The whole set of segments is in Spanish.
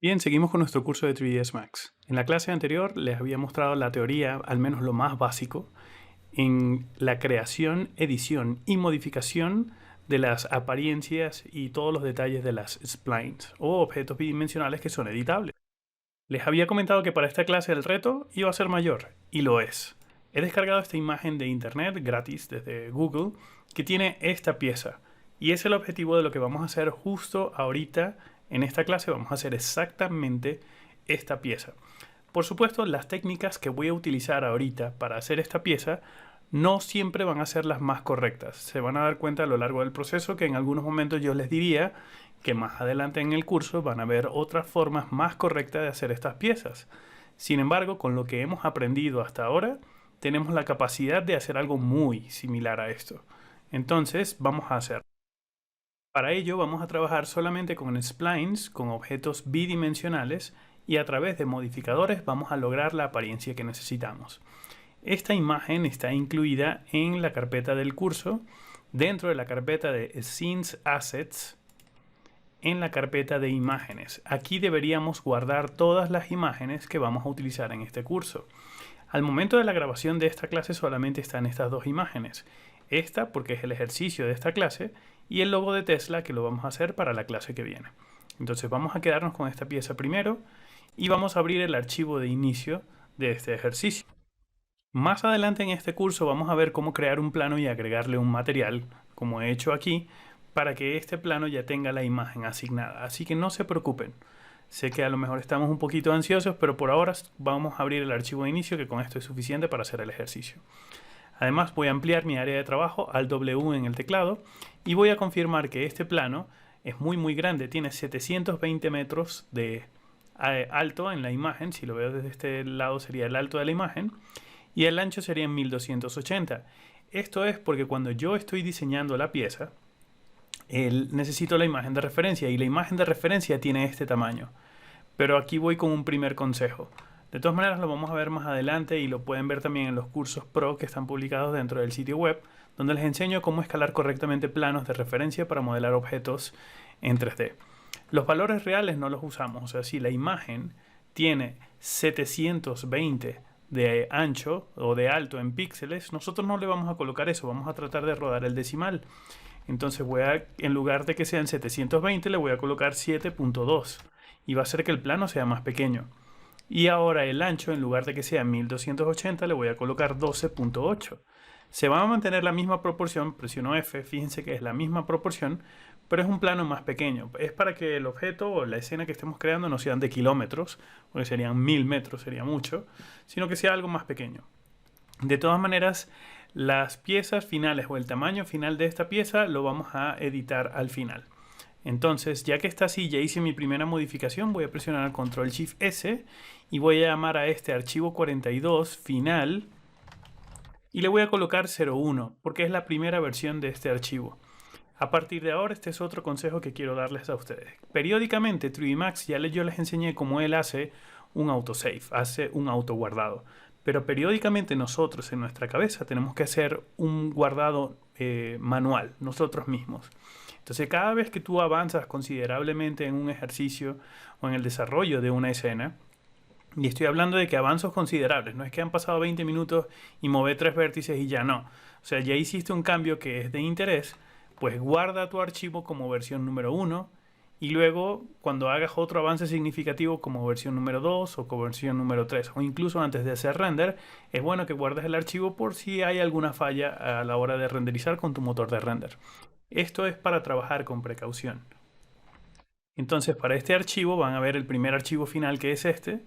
Bien, seguimos con nuestro curso de 3ds Max. En la clase anterior les había mostrado la teoría, al menos lo más básico, en la creación, edición y modificación de las apariencias y todos los detalles de las splines o objetos bidimensionales que son editables. Les había comentado que para esta clase el reto iba a ser mayor, y lo es. He descargado esta imagen de internet gratis desde Google que tiene esta pieza, y es el objetivo de lo que vamos a hacer justo ahorita en esta clase. Vamos a hacer exactamente esta pieza. Por supuesto, las técnicas que voy a utilizar ahorita para hacer esta pieza no siempre van a ser las más correctas. Se van a dar cuenta a lo largo del proceso que en algunos momentos yo les diría que más adelante en el curso van a ver otras formas más correctas de hacer estas piezas. Sin embargo, con lo que hemos aprendido hasta ahora, tenemos la capacidad de hacer algo muy similar a esto. Entonces, vamos a hacer. Para ello, vamos a trabajar solamente con splines, con objetos bidimensionales, y a través de modificadores vamos a lograr la apariencia que necesitamos. Esta imagen está incluida en la carpeta del curso, dentro de la carpeta de Scenes Assets, en la carpeta de imágenes. Aquí deberíamos guardar todas las imágenes que vamos a utilizar en este curso. Al momento de la grabación de esta clase solamente están estas dos imágenes. Esta porque es el ejercicio de esta clase y el logo de Tesla que lo vamos a hacer para la clase que viene. Entonces vamos a quedarnos con esta pieza primero y vamos a abrir el archivo de inicio de este ejercicio. Más adelante en este curso vamos a ver cómo crear un plano y agregarle un material, como he hecho aquí, para que este plano ya tenga la imagen asignada. Así que no se preocupen. Sé que a lo mejor estamos un poquito ansiosos, pero por ahora vamos a abrir el archivo de inicio, que con esto es suficiente para hacer el ejercicio. Además voy a ampliar mi área de trabajo al W en el teclado y voy a confirmar que este plano es muy grande. Tiene 720 metros de alto en la imagen. Si lo veo desde este lado sería el alto de la imagen. Y el ancho sería 1280. Esto es porque cuando yo estoy diseñando la pieza, necesito la imagen de referencia, y la imagen de referencia tiene este tamaño. Pero aquí voy con un primer consejo. De todas maneras lo vamos a ver más adelante y lo pueden ver también en los cursos pro que están publicados dentro del sitio web, donde les enseño cómo escalar correctamente planos de referencia para modelar objetos en 3D. Los valores reales no los usamos. O sea, si la imagen tiene 720 de ancho o de alto en píxeles, nosotros no le vamos a colocar eso, vamos a tratar de rodar el decimal. Entonces en lugar de que sean 720, le voy a colocar 7.2 y va a hacer que el plano sea más pequeño. Y ahora el ancho, en lugar de que sea 1280, le voy a colocar 12.8. Se va a mantener la misma proporción, presiono F, fíjense que es la misma proporción, pero es un plano más pequeño. Es para que el objeto o la escena que estemos creando no sean de kilómetros, porque serían 1000 metros, sería mucho, sino que sea algo más pequeño. De todas maneras, las piezas finales o el tamaño final de esta pieza lo vamos a editar al final. Entonces, ya que está así, ya hice mi primera modificación, voy a presionar Control Shift S y voy a llamar a este archivo 42 final y le voy a colocar 01 porque es la primera versión de este archivo. A partir de ahora, este es otro consejo que quiero darles a ustedes. Periódicamente 3D Max, yo les enseñé cómo él hace un autosave, hace un autoguardado. Pero periódicamente nosotros en nuestra cabeza tenemos que hacer un guardado manual, nosotros mismos. Entonces cada vez que tú avanzas considerablemente en un ejercicio o en el desarrollo de una escena, y estoy hablando de que avanzos considerables, no es que han pasado 20 minutos y mover 3 vértices y ya no. O sea, ya hiciste un cambio que es de interés, pues guarda tu archivo como versión número 1 y luego cuando hagas otro avance significativo como versión número 2 o como versión número 3 o incluso antes de hacer render, es bueno que guardes el archivo por si hay alguna falla a la hora de renderizar con tu motor de render. Esto es para trabajar con precaución. Entonces para este archivo van a ver el primer archivo final, que es este,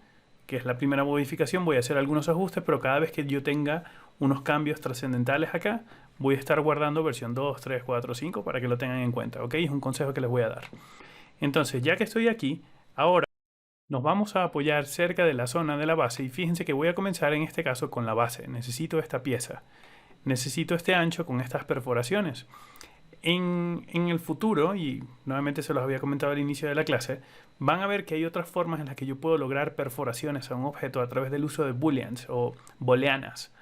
que es la primera modificación. Voy a hacer algunos ajustes, pero cada vez que yo tenga unos cambios trascendentales acá, voy a estar guardando versión 2, 3, 4, 5 para que lo tengan en cuenta, ¿ok? Es un consejo que les voy a dar. Entonces, ya que estoy aquí, ahora nos vamos a apoyar cerca de la zona de la base y fíjense que voy a comenzar en este caso con la base. Necesito esta pieza. Necesito este ancho con estas perforaciones. En el futuro, y nuevamente se los había comentado al inicio de la clase, van a ver que hay otras formas en las que yo puedo lograr perforaciones a un objeto a través del uso de booleans o booleanas,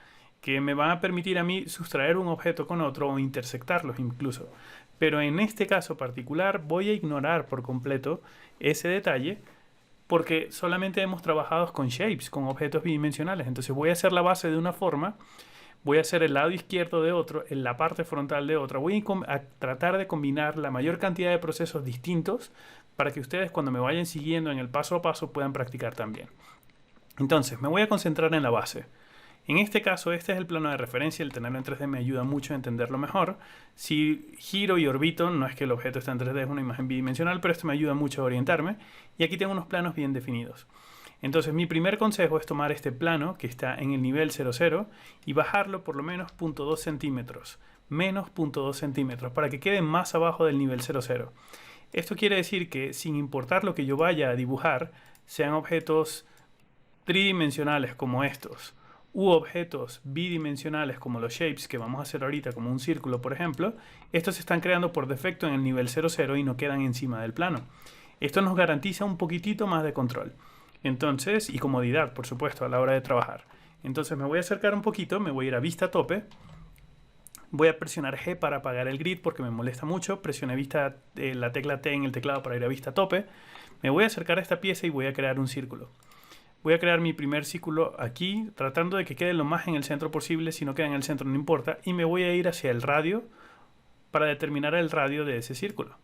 que me van a permitir a mí sustraer un objeto con otro o intersectarlos incluso. Pero en este caso particular voy a ignorar por completo ese detalle porque solamente hemos trabajado con shapes, con objetos bidimensionales. Entonces voy a hacer la base de una forma, voy a hacer el lado izquierdo de otro, en la parte frontal de otra. Voy a tratar de combinar la mayor cantidad de procesos distintos para que ustedes, cuando me vayan siguiendo en el paso a paso, puedan practicar también. Entonces me voy a concentrar en la base. En este caso, este es el plano de referencia. El tenerlo en 3D me ayuda mucho a entenderlo mejor. Si giro y orbito, no es que el objeto está en 3D, es una imagen bidimensional, pero esto me ayuda mucho a orientarme. Y aquí tengo unos planos bien definidos. Entonces mi primer consejo es tomar este plano que está en el nivel 00 y bajarlo por lo menos 0.2 centímetros, menos 0.2 centímetros, para que quede más abajo del nivel 00. Esto quiere decir que sin importar lo que yo vaya a dibujar, sean objetos tridimensionales como estos, u objetos bidimensionales como los shapes que vamos a hacer ahorita, como un círculo por ejemplo, estos se están creando por defecto en el nivel 00 y no quedan encima del plano. Esto nos garantiza un poquitito más de control. Entonces, y comodidad, por supuesto, a la hora de trabajar. Entonces me voy a acercar un poquito, me voy a ir a vista tope. Voy a presionar G para apagar el grid porque me molesta mucho. Presioné la tecla T en el teclado para ir a vista tope. Me voy a acercar a esta pieza y voy a crear un círculo. Voy a crear mi primer círculo aquí, tratando de que quede lo más en el centro posible. Si no queda en el centro no importa. Y me voy a ir hacia el radio para determinar el radio de ese círculo.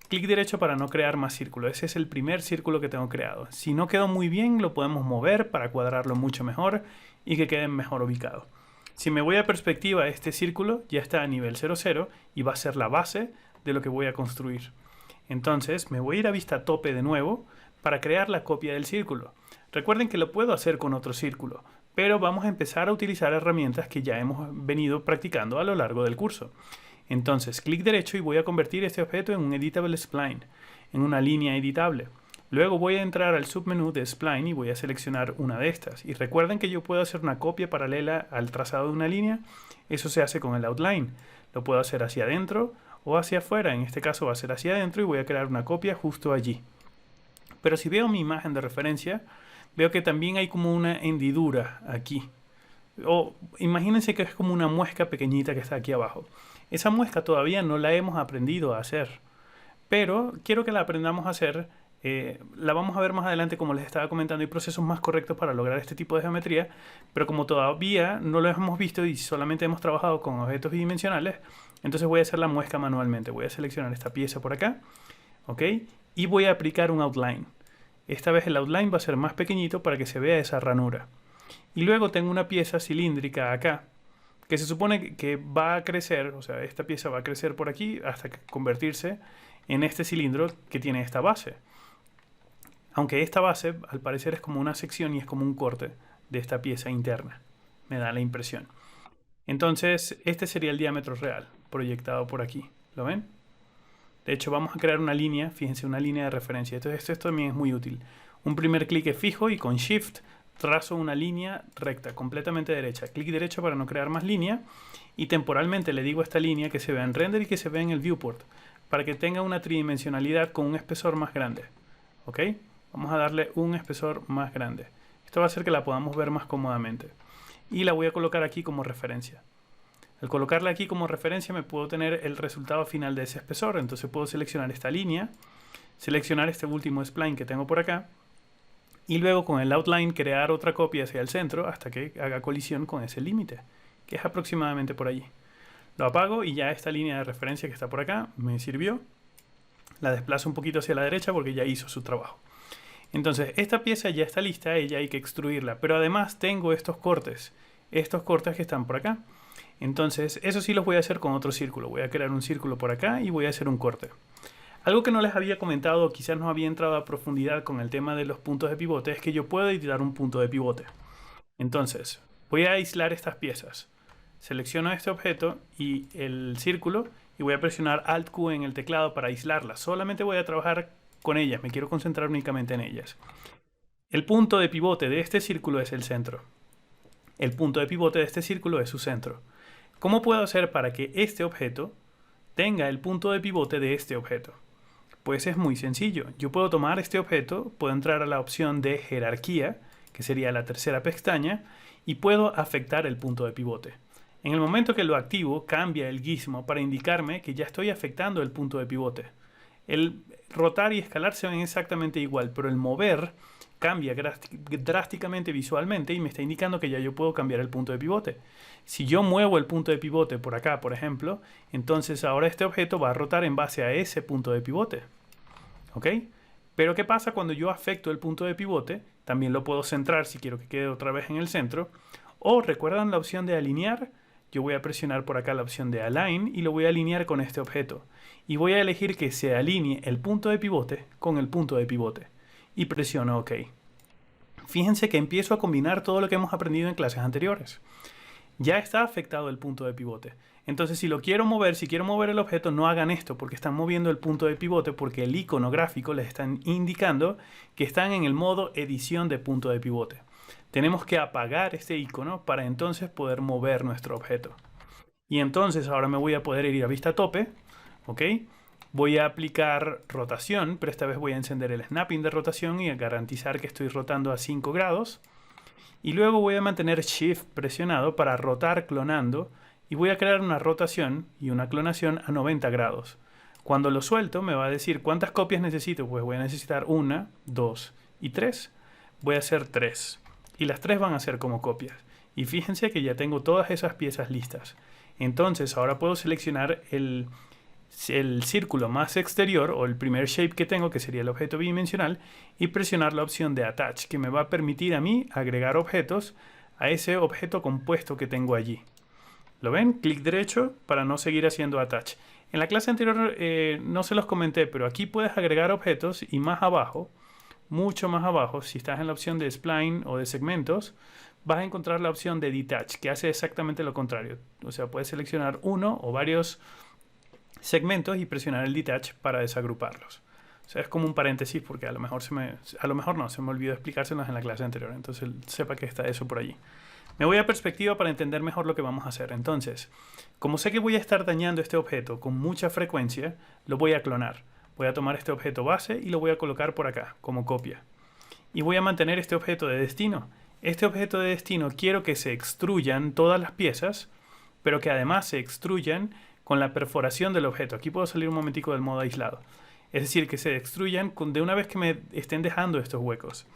Clic derecho para no crear más círculos. Ese es el primer círculo que tengo creado. Si no quedó muy bien, lo podemos mover para cuadrarlo mucho mejor y que quede mejor ubicado. Si me voy a perspectiva, este círculo ya está a nivel 00 y va a ser la base de lo que voy a construir. Entonces me voy a ir a vista tope de nuevo para crear la copia del círculo. Recuerden que lo puedo hacer con otro círculo, pero vamos a empezar a utilizar herramientas que ya hemos venido practicando a lo largo del curso. Entonces, clic derecho y voy a convertir este objeto en un Editable Spline, en una línea editable. Luego voy a entrar al submenú de Spline y voy a seleccionar una de estas. Y recuerden que yo puedo hacer una copia paralela al trazado de una línea. Eso se hace con el Outline. Lo puedo hacer hacia adentro o hacia afuera. En este caso va a ser hacia adentro y voy a crear una copia justo allí. Pero si veo mi imagen de referencia, veo que también hay como una hendidura aquí. O imagínense que es como una muesca pequeñita que está aquí abajo. Esa muesca todavía no la hemos aprendido a hacer, pero quiero que la aprendamos a hacer. La vamos a ver más adelante, como les estaba comentando. Hay procesos más correctos para lograr este tipo de geometría, pero como todavía no lo hemos visto y solamente hemos trabajado con objetos bidimensionales, entonces voy a hacer la muesca manualmente. Voy a seleccionar esta pieza por acá, ¿ok? Y voy a aplicar un outline. Esta vez el outline va a ser más pequeñito para que se vea esa ranura. Y luego tengo una pieza cilíndrica acá, que se supone que va a crecer, o sea, esta pieza va a crecer por aquí hasta convertirse en este cilindro que tiene esta base. Aunque esta base, al parecer, es como una sección y es como un corte de esta pieza interna. Me da la impresión. Entonces, este sería el diámetro real, proyectado por aquí. ¿Lo ven? De hecho, vamos a crear una línea, fíjense, una línea de referencia. Entonces, esto también es muy útil. Un primer clic es fijo y con Shift trazo una línea recta, completamente derecha. Clic derecho para no crear más línea. Y temporalmente le digo a esta línea que se vea en render y que se vea en el viewport, para que tenga una tridimensionalidad con un espesor más grande. ¿Ok? Vamos a darle un espesor más grande. Esto va a hacer que la podamos ver más cómodamente. Y la voy a colocar aquí como referencia. Al colocarla aquí como referencia me puedo tener el resultado final de ese espesor. Entonces puedo seleccionar esta línea, seleccionar este último spline que tengo por acá, y luego con el outline crear otra copia hacia el centro hasta que haga colisión con ese límite, que es aproximadamente por allí. Lo apago y ya esta línea de referencia que está por acá me sirvió. La desplazo un poquito hacia la derecha porque ya hizo su trabajo. Entonces esta pieza ya está lista, ella hay que extruirla, pero además tengo estos cortes que están por acá. Entonces eso sí los voy a hacer con otro círculo. Voy a crear un círculo por acá y voy a hacer un corte. Algo que no les había comentado, quizás no había entrado a profundidad con el tema de los puntos de pivote, es que yo puedo editar un punto de pivote. Entonces voy a aislar estas piezas. Selecciono este objeto y el círculo y voy a presionar Alt Q en el teclado para aislarlas. Solamente voy a trabajar con ellas, me quiero concentrar únicamente en ellas. El punto de pivote de este círculo es el centro. El punto de pivote de este círculo es su centro. ¿Cómo puedo hacer para que este objeto tenga el punto de pivote de este objeto? Pues es muy sencillo. Yo puedo tomar este objeto, puedo entrar a la opción de jerarquía, que sería la tercera pestaña, y puedo afectar el punto de pivote. En el momento que lo activo, cambia el gizmo para indicarme que ya estoy afectando el punto de pivote. El rotar y escalar se ven exactamente igual, pero el mover cambia drásticamente visualmente y me está indicando que ya yo puedo cambiar el punto de pivote. Si yo muevo el punto de pivote por acá, por ejemplo, entonces ahora este objeto va a rotar en base a ese punto de pivote. ¿Ok? Pero ¿qué pasa cuando yo afecto el punto de pivote? También lo puedo centrar si quiero que quede otra vez en el centro. O recuerdan la opción de alinear. Yo voy a presionar por acá la opción de Align y lo voy a alinear con este objeto. Y voy a elegir que se alinee el punto de pivote con el punto de pivote. Y presiono OK. Fíjense que empiezo a combinar todo lo que hemos aprendido en clases anteriores. Ya está afectado el punto de pivote. Entonces, si quiero mover el objeto, no hagan esto porque están moviendo el punto de pivote porque el icono gráfico les están indicando que están en el modo edición de punto de pivote. Tenemos que apagar este icono para entonces poder mover nuestro objeto. Y entonces ahora me voy a poder ir a vista tope, ¿ok? Voy a aplicar rotación, pero esta vez voy a encender el snapping de rotación y a garantizar que estoy rotando a 5 grados. Y luego voy a mantener Shift presionado para rotar clonando y voy a crear una rotación y una clonación a 90 grados. Cuando lo suelto me va a decir cuántas copias necesito. Pues voy a necesitar 1, 2 y 3. Voy a hacer 3. Y las 3 van a ser como copias. Y fíjense que ya tengo todas esas piezas listas. Entonces ahora puedo seleccionar el círculo más exterior o el primer shape que tengo, que sería el objeto bidimensional, y presionar la opción de Attach, que me va a permitir a mí agregar objetos a ese objeto compuesto que tengo allí. ¿Lo ven? Clic derecho para no seguir haciendo Attach. En la clase anterior no se los comenté, pero aquí puedes agregar objetos y más abajo, mucho más abajo, si estás en la opción de Spline o de segmentos, vas a encontrar la opción de Detach, que hace exactamente lo contrario. O sea, puedes seleccionar uno o varios segmentos y presionar el Detach para desagruparlos. O sea, es como un paréntesis porque a lo mejor se me olvidó explicárselos en la clase anterior. Entonces sepa que está eso por allí. Me voy a perspectiva para entender mejor lo que vamos a hacer. Entonces, como sé que voy a estar dañando este objeto con mucha frecuencia, lo voy a clonar. Voy a tomar este objeto base y lo voy a colocar por acá como copia. Y voy a mantener este objeto de destino. Este objeto de destino quiero que se extruyan todas las piezas, pero que además se extruyan con la perforación del objeto. Aquí puedo salir un momentico del modo aislado. Es decir, que se extruyan de una vez que me estén dejando estos huecos.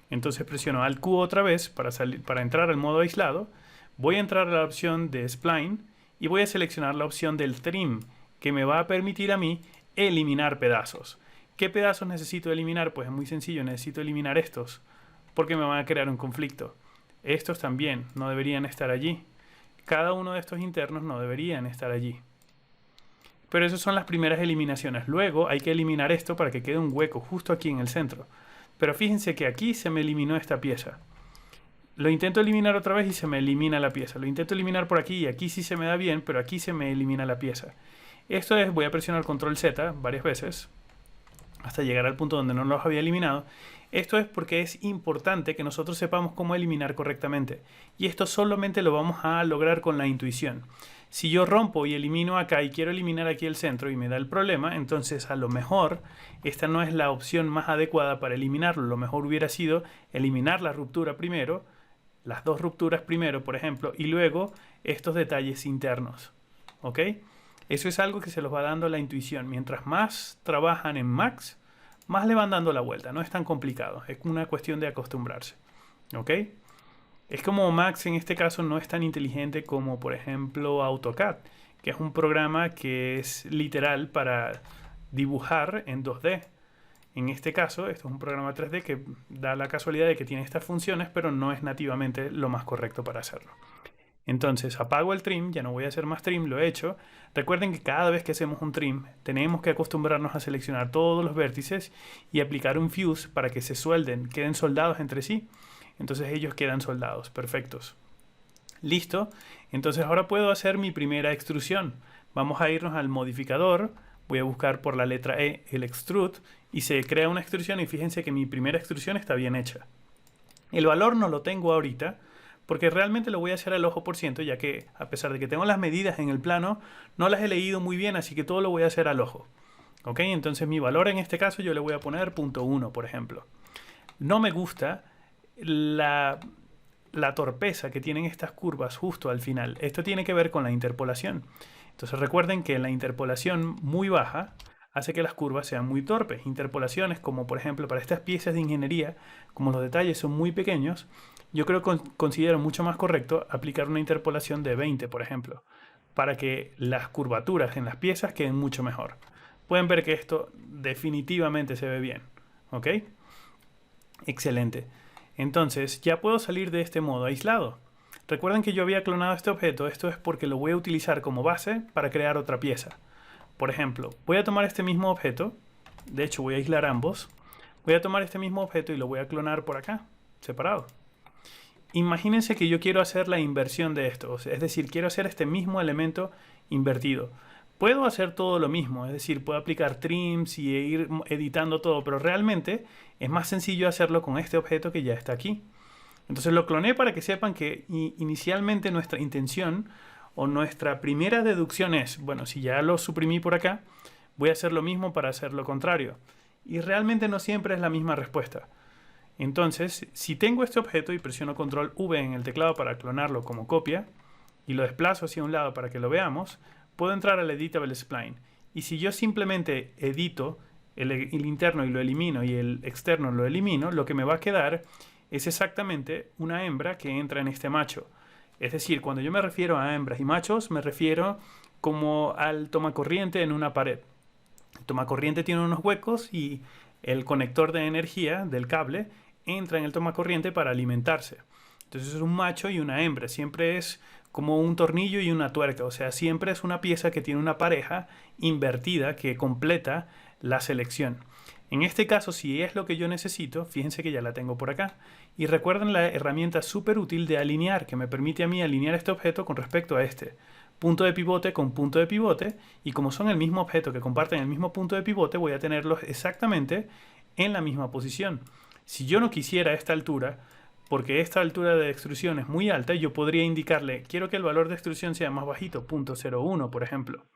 Entonces presiono Alt Q otra vez para entrar al modo aislado. Voy a entrar a la opción de Spline y voy a seleccionar la opción del Trim, que me va a permitir a mí eliminar pedazos. ¿Qué pedazos necesito eliminar? Pues es muy sencillo, necesito eliminar estos, porque me van a crear un conflicto. Estos también no deberían estar allí. Cada uno de estos internos no deberían estar allí. Pero esas son las primeras eliminaciones. Luego hay que eliminar esto para que quede un hueco justo aquí en el centro. Pero fíjense que aquí se me eliminó esta pieza. Lo intento eliminar otra vez y se me elimina la pieza. Lo intento eliminar por aquí y aquí sí se me da bien, pero aquí se me elimina la pieza. Esto es, voy a presionar Control Z varias veces hasta llegar al punto donde no los había eliminado. Esto es porque es importante que nosotros sepamos cómo eliminar correctamente. Y esto solamente lo vamos a lograr con la intuición. Si yo rompo y elimino acá y quiero eliminar aquí el centro y me da el problema, entonces a lo mejor esta no es la opción más adecuada para eliminarlo. Lo mejor hubiera sido eliminar la ruptura primero, las dos rupturas primero, por ejemplo, y luego estos detalles internos. ¿Ok? Eso es algo que se los va dando la intuición. Mientras más trabajan en Max, más le van dando la vuelta. No es tan complicado. Es una cuestión de acostumbrarse. ¿Ok? Es como Max en este caso no es tan inteligente como, por ejemplo, AutoCAD, que es un programa que es literal para dibujar en 2D. En este caso, esto es un programa 3D que da la casualidad de que tiene estas funciones, pero no es nativamente lo más correcto para hacerlo. Entonces apago el trim, ya no voy a hacer más trim, lo he hecho. Recuerden que cada vez que hacemos un trim tenemos que acostumbrarnos a seleccionar todos los vértices y aplicar un fuse para que se suelden, queden soldados entre sí. Entonces ellos quedan soldados, perfectos. Listo, entonces ahora puedo hacer mi primera extrusión. Vamos a irnos al modificador, voy a buscar por la letra E el extrude y se crea una extrusión y fíjense que mi primera extrusión está bien hecha. El valor no lo tengo ahorita porque realmente lo voy a hacer al ojo por ciento, ya que a pesar de que tengo las medidas en el plano, no las he leído muy bien, así que todo lo voy a hacer al ojo. ¿Ok? Entonces mi valor en este caso yo le voy a poner 0.1, por ejemplo. No me gusta la torpeza que tienen estas curvas justo al final. Esto tiene que ver con la interpolación. Entonces recuerden que la interpolación muy baja hace que las curvas sean muy torpes. Interpolaciones, como por ejemplo para estas piezas de ingeniería, como los detalles son muy pequeños, yo considero mucho más correcto aplicar una interpolación de 20, por ejemplo, para que las curvaturas en las piezas queden mucho mejor. Pueden ver que esto definitivamente se ve bien. ¿Ok? Excelente. Entonces ya puedo salir de este modo aislado. Recuerden que yo había clonado este objeto. Esto es porque lo voy a utilizar como base para crear otra pieza. Por ejemplo, voy a tomar este mismo objeto. De hecho, voy a aislar ambos. Voy a tomar este mismo objeto y lo voy a clonar por acá, separado. Imagínense que yo quiero hacer la inversión de esto. Es decir, quiero hacer este mismo elemento invertido. Puedo hacer todo lo mismo, es decir, puedo aplicar trims y ir editando todo, pero realmente es más sencillo hacerlo con este objeto que ya está aquí. Entonces lo cloné para que sepan que inicialmente nuestra intención o nuestra primera deducción es, bueno, si ya lo suprimí por acá, voy a hacer lo mismo para hacer lo contrario. Y realmente no siempre es la misma respuesta. Entonces, si tengo este objeto y presiono control V en el teclado para clonarlo como copia y lo desplazo hacia un lado para que lo veamos, puedo entrar al Editable Spline. Y si yo simplemente edito el interno y lo elimino y el externo lo elimino, lo que me va a quedar es exactamente una hembra que entra en este macho. Es decir, cuando yo me refiero a hembras y machos, me refiero como al tomacorriente en una pared. El tomacorriente tiene unos huecos y el conector de energía del cable entra en el tomacorriente para alimentarse. Entonces es un macho y una hembra. Siempre es como un tornillo y una tuerca. O sea, siempre es una pieza que tiene una pareja invertida que completa la selección. En este caso, si es lo que yo necesito, fíjense que ya la tengo por acá. Y recuerden la herramienta súper útil de alinear, que me permite a mí alinear este objeto con respecto a este. Punto de pivote con punto de pivote. Y como son el mismo objeto que comparten el mismo punto de pivote, voy a tenerlos exactamente en la misma posición. Si yo no quisiera esta altura, porque esta altura de extrusión es muy alta, yo podría indicarle, quiero que el valor de extrusión sea más bajito, 0.01 por ejemplo.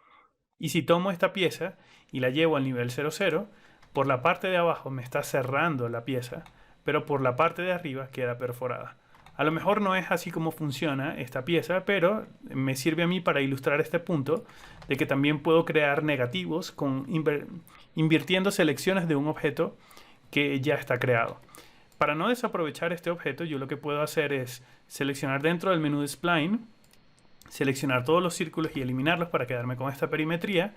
Y si tomo esta pieza y la llevo al nivel 00, por la parte de abajo me está cerrando la pieza, pero por la parte de arriba queda perforada. A lo mejor no es así como funciona esta pieza, pero me sirve a mí para ilustrar este punto de que también puedo crear negativos invirtiendo selecciones de un objeto que ya está creado. Para no desaprovechar este objeto, yo lo que puedo hacer es seleccionar dentro del menú de Spline, seleccionar todos los círculos y eliminarlos para quedarme con esta perimetría,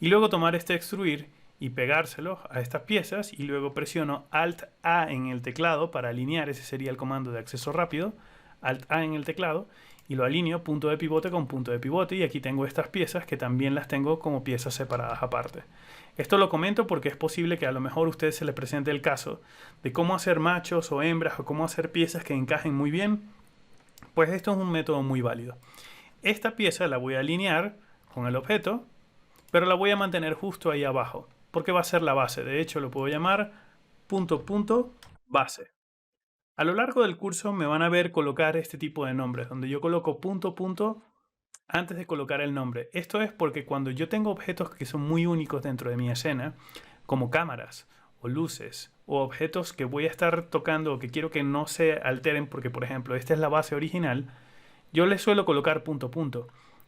y luego tomar este extruir y pegárselo a estas piezas, y luego presiono Alt-A en el teclado para alinear, ese sería el comando de acceso rápido, Alt-A en el teclado, y lo alineo punto de pivote con punto de pivote, y aquí tengo estas piezas que también las tengo como piezas separadas aparte. Esto lo comento porque es posible que a lo mejor a usted se le presente el caso de cómo hacer machos o hembras o cómo hacer piezas que encajen muy bien. Pues esto es un método muy válido. Esta pieza la voy a alinear con el objeto, pero la voy a mantener justo ahí abajo, porque va a ser la base. De hecho, lo puedo llamar base. A lo largo del curso me van a ver colocar este tipo de nombres, donde yo coloco antes de colocar el nombre. Esto es porque cuando yo tengo objetos que son muy únicos dentro de mi escena, como cámaras o luces o objetos que voy a estar tocando o que quiero que no se alteren porque, por ejemplo, esta es la base original, yo les suelo colocar .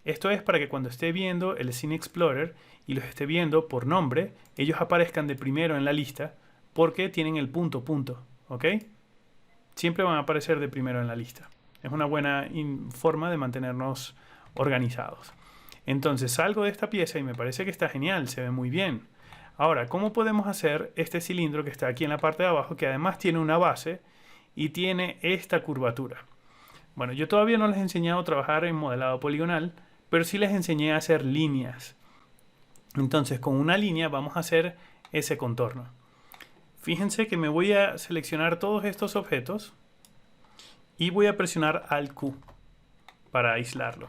Esto es para que cuando esté viendo el Scene Explorer y los esté viendo por nombre, ellos aparezcan de primero en la lista porque tienen el . ¿Ok? Siempre van a aparecer de primero en la lista. Es una buena forma de mantenernos organizados. Entonces salgo de esta pieza y me parece que está genial, se ve muy bien. Ahora, ¿cómo podemos hacer este cilindro que está aquí en la parte de abajo, que además tiene una base y tiene esta curvatura? Bueno, yo todavía no les he enseñado a trabajar en modelado poligonal, pero sí les enseñé a hacer líneas. Entonces, con una línea vamos a hacer ese contorno. Fíjense que me voy a seleccionar todos estos objetos y voy a presionar Alt Q para aislarlo.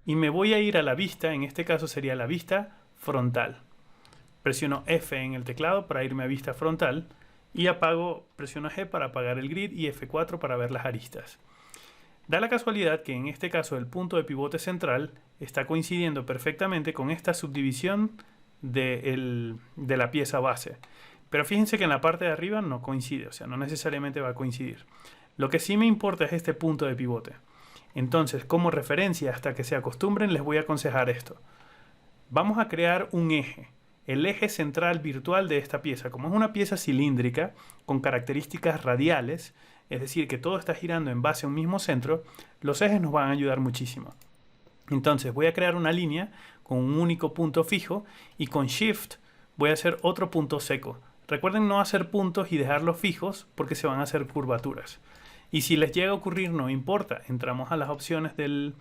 Y me voy a ir a la vista, en este caso sería la vista frontal. Presiono F en el teclado para irme a vista frontal y presiono G para apagar el grid y F4 para ver las aristas. Da la casualidad que en este caso el punto de pivote central está coincidiendo perfectamente con esta subdivisión de la pieza base. Pero fíjense que en la parte de arriba no coincide, o sea, no necesariamente va a coincidir. Lo que sí me importa es este punto de pivote. Entonces, como referencia, hasta que se acostumbren, les voy a aconsejar esto. Vamos a crear un eje. el eje central virtual de esta pieza. Como es una pieza cilíndrica con características radiales, es decir, que todo está girando en base a un mismo centro, los ejes nos van a ayudar muchísimo. Entonces voy a crear una línea con un único punto fijo y con Shift voy a hacer otro punto seco. Recuerden no hacer puntos y dejarlos fijos porque se van a hacer curvaturas. Y si les llega a ocurrir, no importa, entramos a las opciones de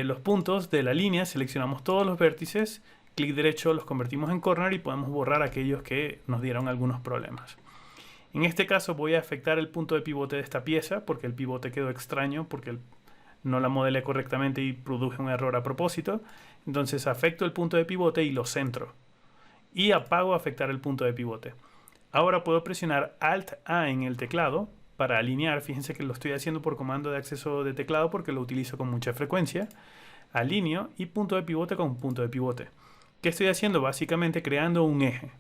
los puntos de la línea, seleccionamos todos los vértices, clic derecho los convertimos en corner y podemos borrar aquellos que nos dieron algunos problemas. En este caso voy a afectar el punto de pivote de esta pieza porque el pivote quedó extraño porque no la modelé correctamente y produje un error a propósito. Entonces afecto el punto de pivote y lo centro. Y apago afectar el punto de pivote. Ahora puedo presionar Alt-A en el teclado para alinear. Fíjense que lo estoy haciendo por comando de acceso de teclado porque lo utilizo con mucha frecuencia. Alineo y punto de pivote con punto de pivote. ¿Qué estoy haciendo? Básicamente creando un eje.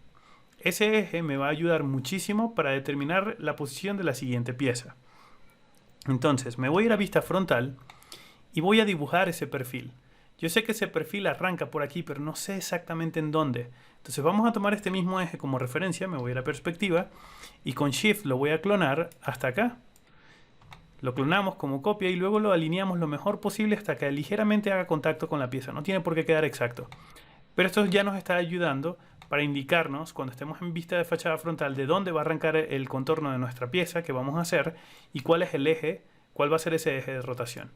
Ese eje me va a ayudar muchísimo para determinar la posición de la siguiente pieza. Entonces me voy a ir a vista frontal y voy a dibujar ese perfil. Yo sé que ese perfil arranca por aquí, pero no sé exactamente en dónde. Entonces vamos a tomar este mismo eje como referencia, me voy a ir a perspectiva y con Shift lo voy a clonar hasta acá. Lo clonamos como copia y luego lo alineamos lo mejor posible hasta que ligeramente haga contacto con la pieza. No tiene por qué quedar exacto. Pero esto ya nos está ayudando para indicarnos, cuando estemos en vista de fachada frontal, de dónde va a arrancar el contorno de nuestra pieza que vamos a hacer y cuál es el eje, cuál va a ser ese eje de rotación.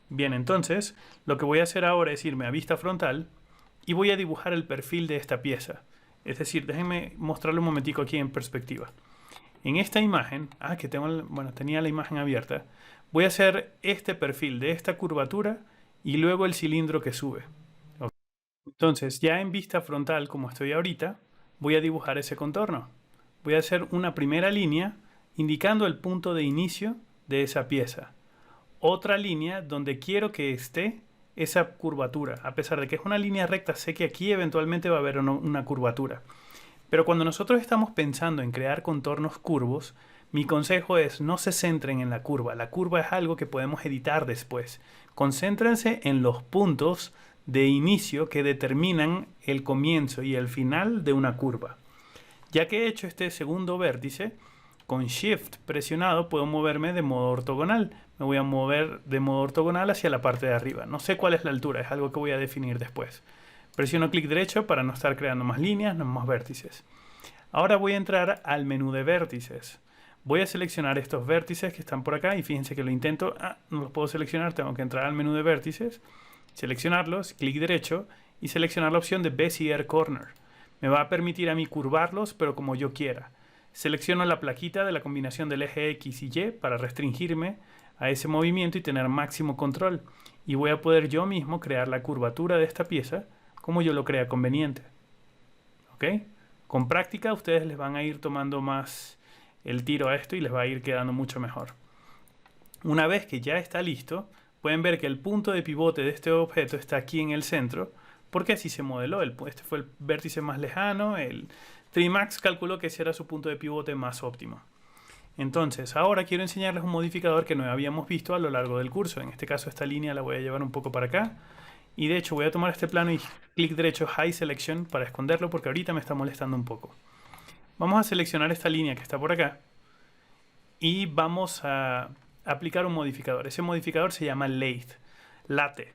Bien, entonces, lo que voy a hacer ahora es irme a vista frontal y voy a dibujar el perfil de esta pieza. Es decir, déjenme mostrarle un momentico aquí en perspectiva. En esta imagen, que tenía la imagen abierta, voy a hacer este perfil de esta curvatura y luego el cilindro que sube. Entonces, ya en vista frontal, como estoy ahorita, voy a dibujar ese contorno. Voy a hacer una primera línea indicando el punto de inicio de esa pieza. Otra línea donde quiero que esté esa curvatura. A pesar de que es una línea recta, sé que aquí eventualmente va a haber una curvatura. Pero cuando nosotros estamos pensando en crear contornos curvos, mi consejo es no se centren en la curva. La curva es algo que podemos editar después. Concéntrense en los puntos de inicio que determinan el comienzo y el final de una curva. Ya que he hecho este segundo vértice, con Shift presionado puedo moverme de modo ortogonal. Me voy a mover de modo ortogonal hacia la parte de arriba. No sé cuál es la altura, es algo que voy a definir después. Presiono clic derecho para no estar creando más líneas, no más vértices. Ahora voy a entrar al menú de vértices. Voy a seleccionar estos vértices que están por acá y fíjense que lo intento, no los puedo seleccionar, tengo que entrar al menú de vértices, seleccionarlos, clic derecho y seleccionar la opción de Bezier Corner. Me va a permitir a mí curvarlos, pero como yo quiera. Selecciono la plaquita de la combinación del eje X y Y para restringirme a ese movimiento y tener máximo control. Y voy a poder yo mismo crear la curvatura de esta pieza como yo lo crea conveniente. ¿Ok? Con práctica ustedes les van a ir tomando más el tiro a esto y les va a ir quedando mucho mejor. Una vez que ya está listo, pueden ver que el punto de pivote de este objeto está aquí en el centro, porque así se modeló. Este fue el vértice más lejano, el Trimax calculó que ese era su punto de pivote más óptimo. Entonces, ahora quiero enseñarles un modificador que no habíamos visto a lo largo del curso. En este caso, esta línea la voy a llevar un poco para acá. Y de hecho, voy a tomar este plano y clic derecho High Selection para esconderlo porque ahorita me está molestando un poco. Vamos a seleccionar esta línea que está por acá y vamos a aplicar un modificador. Ese modificador se llama Latte,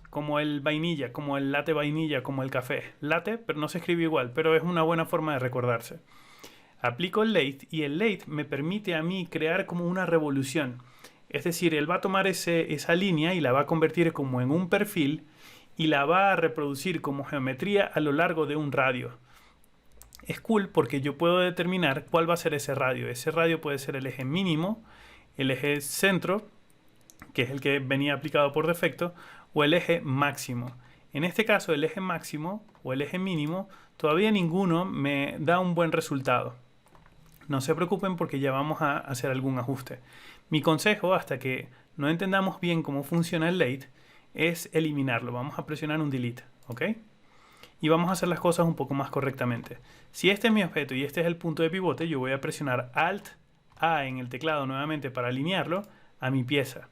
como el vainilla, como el latte vainilla, como el café. Latte, pero no se escribe igual, pero es una buena forma de recordarse. Aplico el Lathe y el Lathe me permite a mí crear como una revolución. Es decir, él va a tomar esa línea y la va a convertir como en un perfil y la va a reproducir como geometría a lo largo de un radio. Es cool porque yo puedo determinar cuál va a ser ese radio. Ese radio puede ser el eje mínimo, el eje centro, que es el que venía aplicado por defecto, o el eje máximo. En este caso, el eje máximo o el eje mínimo, todavía ninguno me da un buen resultado. No se preocupen porque ya vamos a hacer algún ajuste. Mi consejo, hasta que no entendamos bien cómo funciona el Lathe, es eliminarlo. Vamos a presionar un Delete, ¿ok? Y vamos a hacer las cosas un poco más correctamente. Si este es mi objeto y este es el punto de pivote, yo voy a presionar Alt-A en el teclado nuevamente para alinearlo a mi pieza.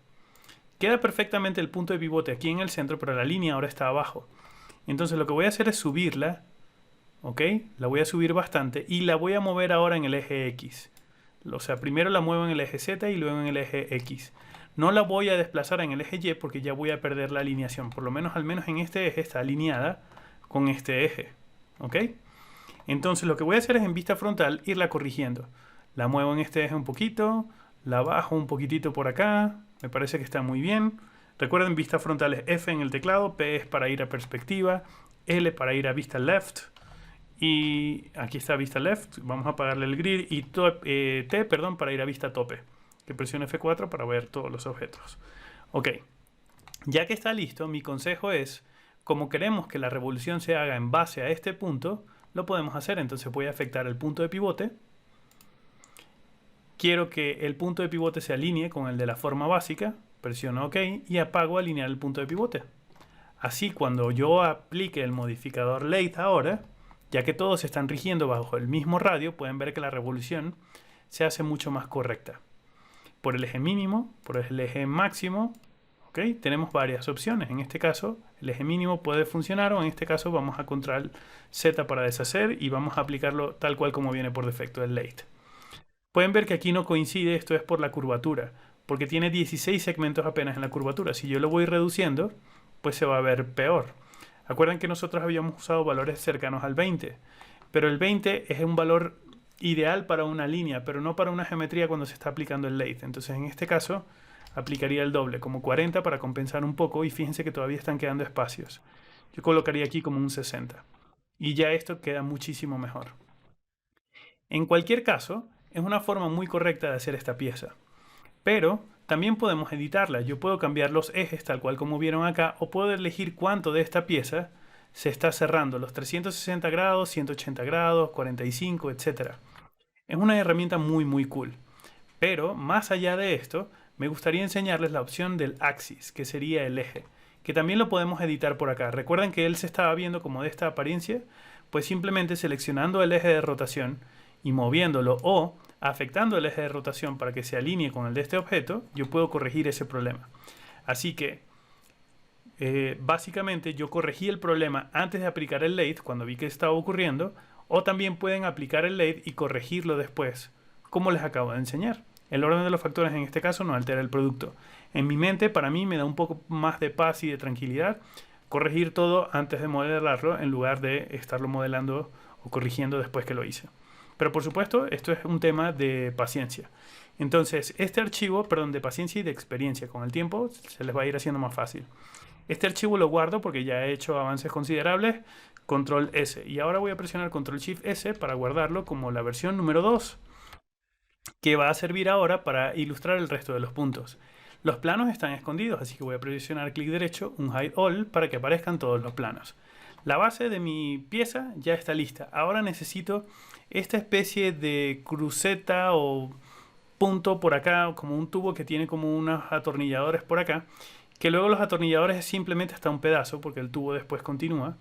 Queda perfectamente el punto de pivote aquí en el centro, pero la línea ahora está abajo. Entonces lo que voy a hacer es subirla ¿ok? La voy a subir bastante y la voy a mover ahora en el eje X. O sea, primero la muevo en el eje Z y luego en el eje X. No la voy a desplazar en el eje Y porque ya voy a perder la alineación. Por lo menos, al menos en este eje está alineada con este eje, ¿ok? Entonces lo que voy a hacer es en vista frontal irla corrigiendo. La muevo en este eje un poquito, la bajo un poquitito por acá, me parece que está muy bien. Recuerden, vista frontal es F en el teclado, P es para ir a perspectiva, L para ir a vista left, y aquí está vista left, vamos a apagarle el grid, y T, perdón, para ir a vista tope, que presione F4 para ver todos los objetos. Ok, ya que está listo, mi consejo es, como queremos que la revolución se haga en base a este punto, lo podemos hacer. Entonces voy a afectar el punto de pivote. Quiero que el punto de pivote se alinee con el de la forma básica, presiono OK y apago alinear el punto de pivote. Así, cuando yo aplique el modificador Lathe ahora, ya que todos se están rigiendo bajo el mismo radio, pueden ver que la revolución se hace mucho más correcta. Por el eje mínimo, por el eje máximo, ¿ok? Tenemos varias opciones. En este caso, el eje mínimo puede funcionar, o en este caso vamos a control Z para deshacer y vamos a aplicarlo tal cual como viene por defecto el Lathe. Pueden ver que aquí no coincide, esto es por la curvatura, porque tiene 16 segmentos apenas en la curvatura. Si yo lo voy reduciendo, pues se va a ver peor. Acuerdan que nosotros habíamos usado valores cercanos al 20, pero el 20 es un valor ideal para una línea, pero no para una geometría cuando se está aplicando el Lathe. Entonces en este caso aplicaría el doble, como 40 para compensar un poco, y fíjense que todavía están quedando espacios. Yo colocaría aquí como un 60 y ya esto queda muchísimo mejor. En cualquier caso, es una forma muy correcta de hacer esta pieza, pero también podemos editarla. Yo puedo cambiar los ejes tal cual como vieron acá, o puedo elegir cuánto de esta pieza se está cerrando, los 360 grados, 180 grados, 45, etc. Es una herramienta muy cool. Pero más allá de esto, me gustaría enseñarles la opción del axis, que sería el eje, que también lo podemos editar por acá. Recuerden que él se estaba viendo como de esta apariencia, pues simplemente seleccionando el eje de rotación y moviéndolo o afectando el eje de rotación para que se alinee con el de este objeto, yo puedo corregir ese problema. Así que básicamente yo corregí el problema antes de aplicar el Lathe cuando vi que estaba ocurriendo, o también pueden aplicar el Lathe y corregirlo después, como les acabo de enseñar. El orden de los factores en este caso no altera el producto. En mi mente, para mí, me da un poco más de paz y de tranquilidad corregir todo antes de modelarlo en lugar de estarlo modelando o corrigiendo después que lo hice. Pero por supuesto, esto es un tema de paciencia. Entonces, este archivo, perdón, de paciencia y de experiencia, con el tiempo se les va a ir haciendo más fácil. Este archivo lo guardo porque ya he hecho avances considerables, control S. Y ahora voy a presionar control shift S para guardarlo como la versión número 2, que va a servir ahora para ilustrar el resto de los puntos. Los planos están escondidos, así que voy a presionar clic derecho, un hide all, para que aparezcan todos los planos. La base de mi pieza ya está lista. Ahora necesito esta especie de cruceta o punto por acá, como un tubo que tiene como unos atornilladores por acá, que luego los atornilladores es simplemente hasta un pedazo, porque el tubo después continúa.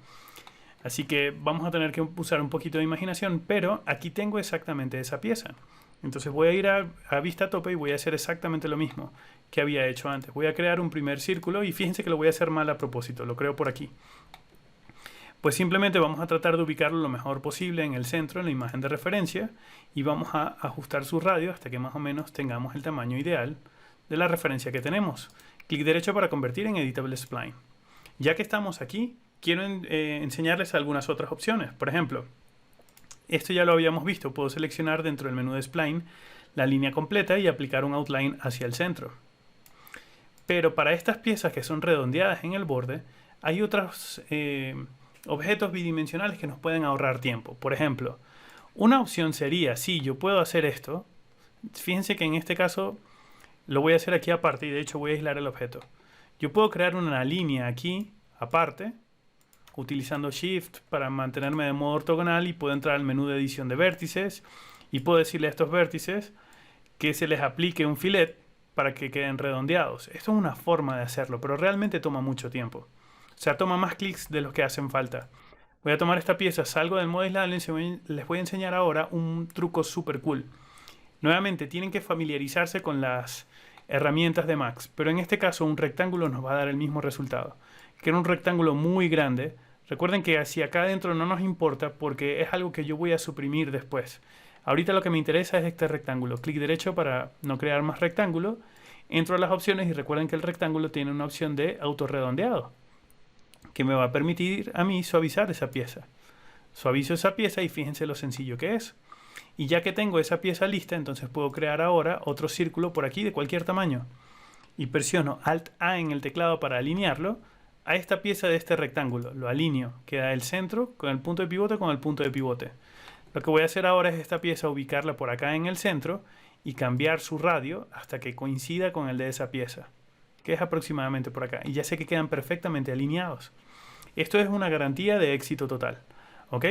Así que vamos a tener que usar un poquito de imaginación, pero aquí tengo exactamente esa pieza. Entonces voy a ir a vista tope y voy a hacer exactamente lo mismo que había hecho antes. Voy a crear un primer círculo y fíjense que lo voy a hacer mal a propósito, lo creo por aquí. Pues simplemente vamos a tratar de ubicarlo lo mejor posible en el centro, en la imagen de referencia, y vamos a ajustar su radio hasta que más o menos tengamos el tamaño ideal de la referencia que tenemos. Clic derecho para convertir en Editable Spline. Ya que estamos aquí, quiero enseñarles algunas otras opciones. Por ejemplo, esto ya lo habíamos visto. Puedo seleccionar dentro del menú de Spline la línea completa y aplicar un outline hacia el centro. Pero para estas piezas que son redondeadas en el borde, hay otros objetos bidimensionales que nos pueden ahorrar tiempo. Por ejemplo, una opción sería, sí, yo puedo hacer esto. Fíjense que en este caso lo voy a hacer aquí aparte y de hecho voy a aislar el objeto. Yo puedo crear una línea aquí aparte, utilizando Shift para mantenerme de modo ortogonal, y puedo entrar al menú de edición de vértices y puedo decirle a estos vértices que se les aplique un fillet para que queden redondeados. Esto es una forma de hacerlo, pero realmente toma mucho tiempo. O sea, toma más clics de los que hacen falta. Voy a tomar esta pieza, salgo del modo aislable y les voy a enseñar ahora un truco súper cool. Nuevamente, tienen que familiarizarse con las herramientas de Max, pero en este caso un rectángulo nos va a dar el mismo resultado. Que era un rectángulo muy grande, Recuerden que si acá adentro no nos importa porque es algo que yo voy a suprimir después. Ahorita lo que me interesa es este rectángulo. Clic derecho para no crear más rectángulo. Entro a las opciones y recuerden que el rectángulo tiene una opción de autorredondeado, que me va a permitir a mí suavizar esa pieza. Suavizo esa pieza y fíjense lo sencillo que es. Y ya que tengo esa pieza lista, entonces puedo crear ahora otro círculo por aquí de cualquier tamaño. Y presiono Alt-A en el teclado para alinearlo a esta pieza de este rectángulo. Lo alineo. Queda el centro con el punto de pivote con el punto de pivote. Lo que voy a hacer ahora es esta pieza ubicarla por acá en el centro y cambiar su radio hasta que coincida con el de esa pieza, que es aproximadamente por acá. Y ya sé que quedan perfectamente alineados. Esto es una garantía de éxito total. ¿Ok?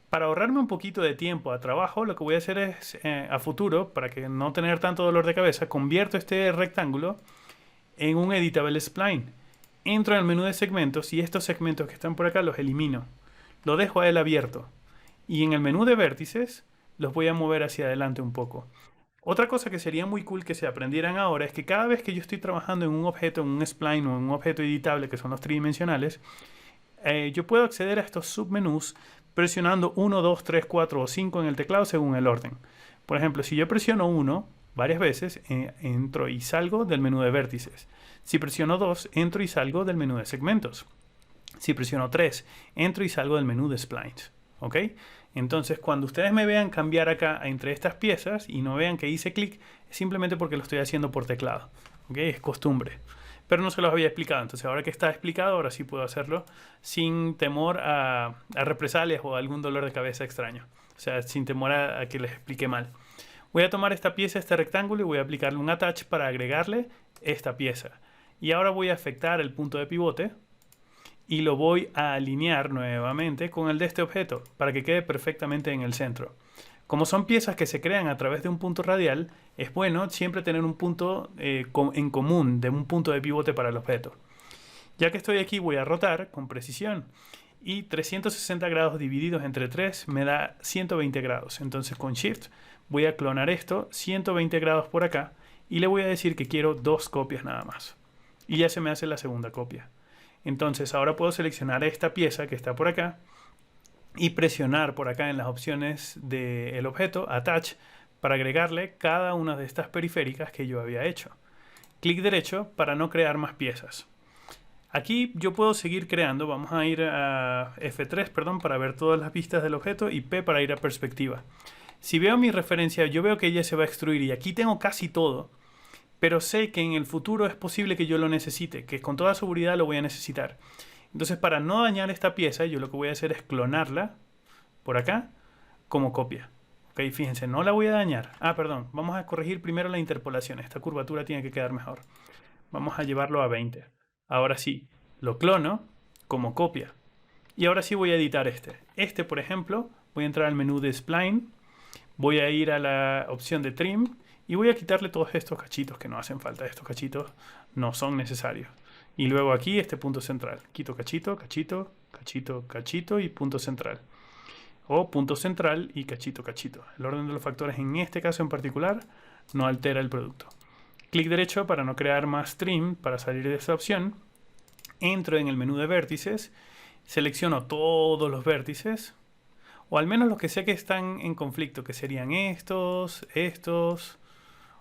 Para ahorrarme un poquito de tiempo a trabajo, lo que voy a hacer es, a futuro, para que no tener tanto dolor de cabeza, convierto este rectángulo en un editable spline. Entro en el menú de segmentos y estos segmentos que están por acá los elimino. Lo dejo a él abierto. Y en el menú de vértices los voy a mover hacia adelante un poco. Otra cosa que sería muy cool que se aprendieran ahora es que cada vez que yo estoy trabajando en un objeto, en un spline o en un objeto editable, que son los tridimensionales, yo puedo acceder a estos submenús presionando 1, 2, 3, 4 o 5 en el teclado según el orden. Por ejemplo, si yo presiono 1 varias veces, entro y salgo del menú de vértices. Si presiono 2, entro y salgo del menú de segmentos. Si presiono 3, entro y salgo del menú de splines. ¿Ok? Entonces, cuando ustedes me vean cambiar acá entre estas piezas y no vean que hice clic, es simplemente porque lo estoy haciendo por teclado. ¿Ok? Es costumbre. Pero no se los había explicado. Entonces, ahora que está explicado, ahora sí puedo hacerlo sin temor a represalias o algún dolor de cabeza extraño. O sea, sin temor a que les explique mal. Voy a tomar esta pieza, este rectángulo, y voy a aplicarle un attach para agregarle esta pieza. Y ahora voy a afectar el punto de pivote y lo voy a alinear nuevamente con el de este objeto para que quede perfectamente en el centro. Como son piezas que se crean a través de un punto radial, es bueno siempre tener un punto en común, de un punto de pivote para el objeto. Ya que estoy aquí, voy a rotar con precisión. Y 360 grados divididos entre 3 me da 120 grados. Entonces con Shift voy a clonar esto 120 grados por acá y le voy a decir que quiero 2 copias nada más. Y ya se me hace la segunda copia. Entonces ahora puedo seleccionar esta pieza que está por acá y presionar por acá en las opciones del objeto, Attach, para agregarle cada una de estas periféricas que yo había hecho. Clic derecho para no crear más piezas. Aquí yo puedo seguir creando. Vamos a ir a F3, perdón, para ver todas las vistas del objeto y P para ir a perspectiva. Si veo mi referencia, yo veo que ella se va a extruir y aquí tengo casi todo. Pero sé que en el futuro es posible que yo lo necesite, que con toda seguridad lo voy a necesitar. Entonces, para no dañar esta pieza, yo lo que voy a hacer es clonarla por acá como copia. Ok, fíjense, no la voy a dañar. Ah, perdón, vamos a corregir primero la interpolación. Esta curvatura tiene que quedar mejor. Vamos a llevarlo a 20. Ahora sí, lo clono como copia. Y ahora sí voy a editar este. Este, por ejemplo, voy a entrar al menú de Spline. Voy a ir a la opción de Trim. Y voy a quitarle todos estos cachitos que no hacen falta. Estos cachitos no son necesarios. Y luego aquí este punto central. Quito cachito, cachito, cachito, cachito y punto central. O punto central y cachito, cachito. El orden de los factores en este caso en particular no altera el producto. Clic derecho para no crear más trim, para salir de esta opción. Entro en el menú de vértices. Selecciono todos los vértices. O al menos los que sé que están en conflicto, que serían estos, estos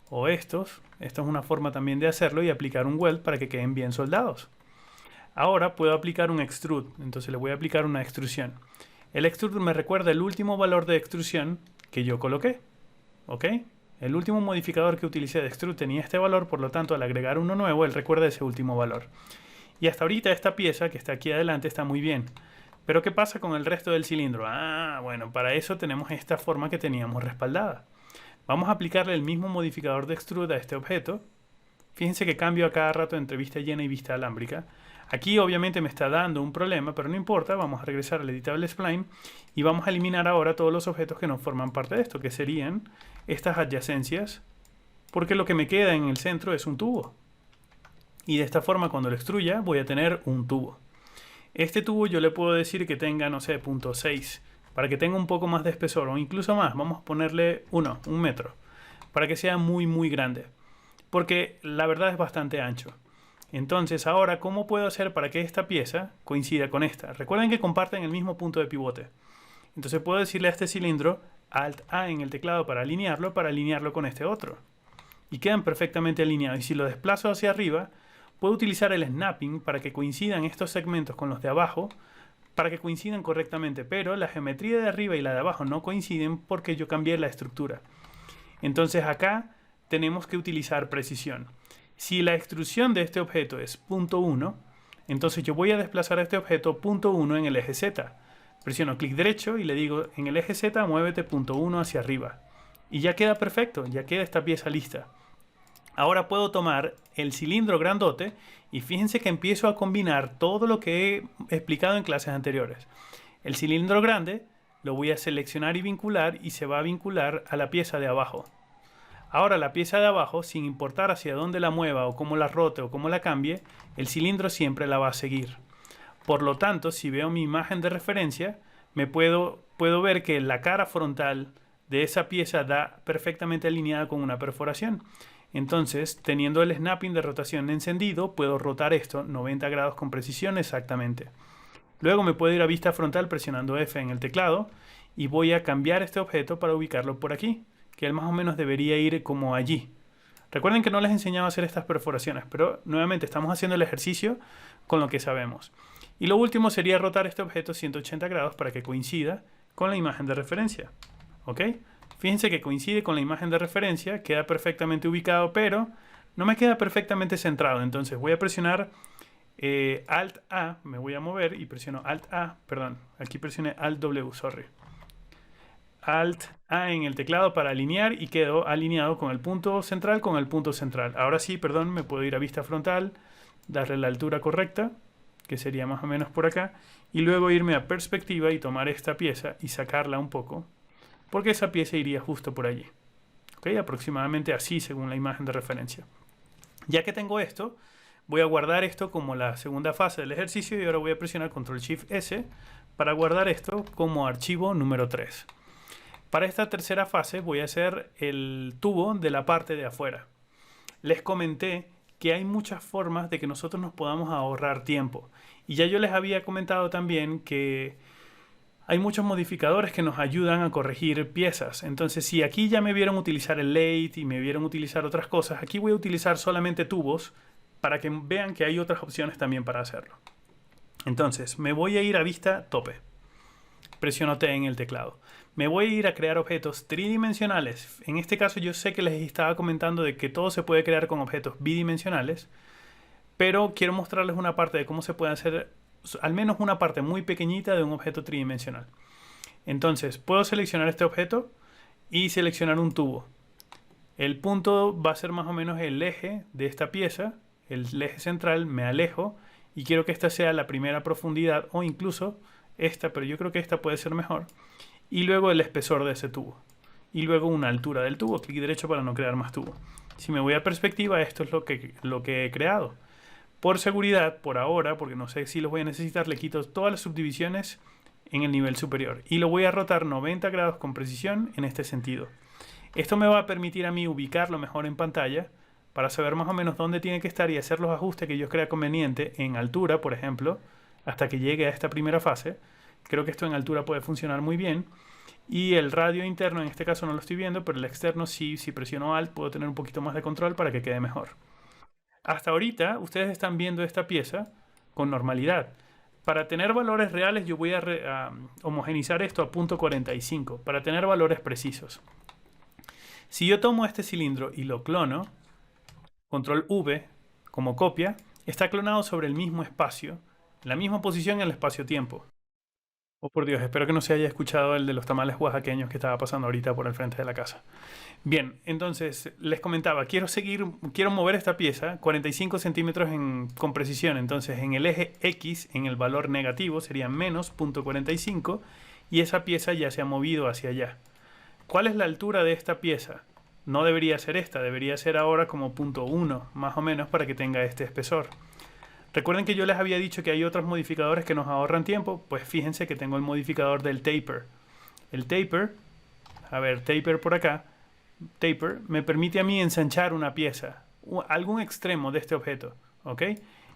o estos. Esto es una forma también de hacerlo y aplicar un weld para que queden bien soldados. Ahora puedo aplicar un extrude, entonces le voy a aplicar una extrusión. El extrude me recuerda el último valor de extrusión que yo coloqué. ¿Ok? El último modificador que utilicé de extrude tenía este valor, por lo tanto al agregar uno nuevo, él recuerda ese último valor. Y hasta ahorita esta pieza que está aquí adelante está muy bien. Pero ¿qué pasa con el resto del cilindro? Ah, bueno, para eso tenemos esta forma que teníamos respaldada. Vamos a aplicarle el mismo modificador de extrude a este objeto. Fíjense que cambio a cada rato entre vista llena y vista alámbrica. Aquí obviamente me está dando un problema, pero no importa. Vamos a regresar al editable spline y vamos a eliminar ahora todos los objetos que no forman parte de esto, que serían estas adyacencias, porque lo que me queda en el centro es un tubo. Y de esta forma, cuando lo extruya, voy a tener un tubo. Este tubo yo le puedo decir que tenga, no sé, 0.6, para que tenga un poco más de espesor, o incluso más. Vamos a ponerle un metro, para que sea muy, muy grande. Porque la verdad es bastante ancho. Entonces, ahora, ¿cómo puedo hacer para que esta pieza coincida con esta? Recuerden que comparten el mismo punto de pivote. Entonces puedo decirle a este cilindro Alt-A en el teclado para alinearlo con este otro. Y quedan perfectamente alineados. Y si lo desplazo hacia arriba, puedo utilizar el snapping para que coincidan estos segmentos con los de abajo, para que coincidan correctamente. Pero la geometría de arriba y la de abajo no coinciden porque yo cambié la estructura. Entonces acá tenemos que utilizar precisión. Si la extrusión de este objeto es 0.1, entonces yo voy a desplazar a este objeto 0.1 en el eje Z. Presiono clic derecho y le digo en el eje Z muévete 0.1 hacia arriba. Y ya queda perfecto, ya queda esta pieza lista. Ahora puedo tomar el cilindro grandote y fíjense que empiezo a combinar todo lo que he explicado en clases anteriores. El cilindro grande lo voy a seleccionar y vincular y se va a vincular a la pieza de abajo. Ahora la pieza de abajo, sin importar hacia dónde la mueva o cómo la rote o cómo la cambie, el cilindro siempre la va a seguir. Por lo tanto, si veo mi imagen de referencia, puedo ver que la cara frontal de esa pieza da perfectamente alineada con una perforación. Entonces, teniendo el snapping de rotación encendido, puedo rotar esto 90 grados con precisión exactamente. Luego me puedo ir a vista frontal presionando F en el teclado y voy a cambiar este objeto para ubicarlo por aquí, que él más o menos debería ir como allí. Recuerden que no les enseñaba a hacer estas perforaciones, pero nuevamente estamos haciendo el ejercicio con lo que sabemos. Y lo último sería rotar este objeto 180 grados para que coincida con la imagen de referencia. ¿Ok? Fíjense que coincide con la imagen de referencia, queda perfectamente ubicado, pero no me queda perfectamente centrado. Entonces voy a presionar Alt-A, me voy a mover y presiono Alt-A, perdón, aquí presioné Alt-W, sorry. Alt-A en el teclado para alinear y quedo alineado con el punto central con el punto central. Ahora sí, perdón, me puedo ir a vista frontal, darle la altura correcta, que sería más o menos por acá, y luego irme a perspectiva y tomar esta pieza y sacarla un poco, porque esa pieza iría justo por allí. ¿Ok? Aproximadamente así según la imagen de referencia. Ya que tengo esto, voy a guardar esto como la segunda fase del ejercicio y ahora voy a presionar Ctrl+Shift+S para guardar esto como archivo número 3. Para esta tercera fase voy a hacer el tubo de la parte de afuera. Les comenté que hay muchas formas de que nosotros nos podamos ahorrar tiempo. Y ya yo les había comentado también que hay muchos modificadores que nos ayudan a corregir piezas. Entonces, si aquí ya me vieron utilizar el lathe y me vieron utilizar otras cosas, aquí voy a utilizar solamente tubos para que vean que hay otras opciones también para hacerlo. Entonces, me voy a ir a vista tope. Presiono T en el teclado. Me voy a ir a crear objetos tridimensionales. En este caso yo sé que les estaba comentando de que todo se puede crear con objetos bidimensionales, pero quiero mostrarles una parte de cómo se puede hacer al menos una parte muy pequeñita de un objeto tridimensional. Entonces puedo seleccionar este objeto y seleccionar un tubo. El punto va a ser más o menos el eje de esta pieza, el eje central. Me alejo y quiero que esta sea la primera profundidad o incluso esta, pero yo creo que esta puede ser mejor. Y luego el espesor de ese tubo. Y luego una altura del tubo. Clic derecho para no crear más tubo. Si me voy a perspectiva, esto es lo que he creado. Por seguridad, por ahora, porque no sé si los voy a necesitar, le quito todas las subdivisiones en el nivel superior. Y lo voy a rotar 90 grados con precisión en este sentido. Esto me va a permitir a mí ubicarlo mejor en pantalla para saber más o menos dónde tiene que estar y hacer los ajustes que yo crea conveniente en altura, por ejemplo, hasta que llegue a esta primera fase. Creo que esto en altura puede funcionar muy bien. Y el radio interno, en este caso no lo estoy viendo, pero el externo sí, si presiono Alt puedo tener un poquito más de control para que quede mejor. Hasta ahorita ustedes están viendo esta pieza con normalidad. Para tener valores reales yo voy a homogeneizar esto a 0.45 para tener valores precisos. Si yo tomo este cilindro y lo clono, Control V como copia, está clonado sobre el mismo espacio, en la misma posición en el espacio-tiempo. Oh, por Dios, espero que no se haya escuchado el de los tamales oaxaqueños que estaba pasando ahorita por el frente de la casa. Bien, entonces les comentaba, quiero mover esta pieza 45 centímetros con precisión. Entonces en el eje X, en el valor negativo, sería menos 0.45 y esa pieza ya se ha movido hacia allá. ¿Cuál es la altura de esta pieza? No debería ser esta, debería ser ahora como 0.1 más o menos para que tenga este espesor. Recuerden que yo les había dicho que hay otros modificadores que nos ahorran tiempo. Pues fíjense que tengo el modificador del taper. El taper, a ver, taper por acá. Taper me permite a mí ensanchar una pieza, algún extremo de este objeto. ¿ok?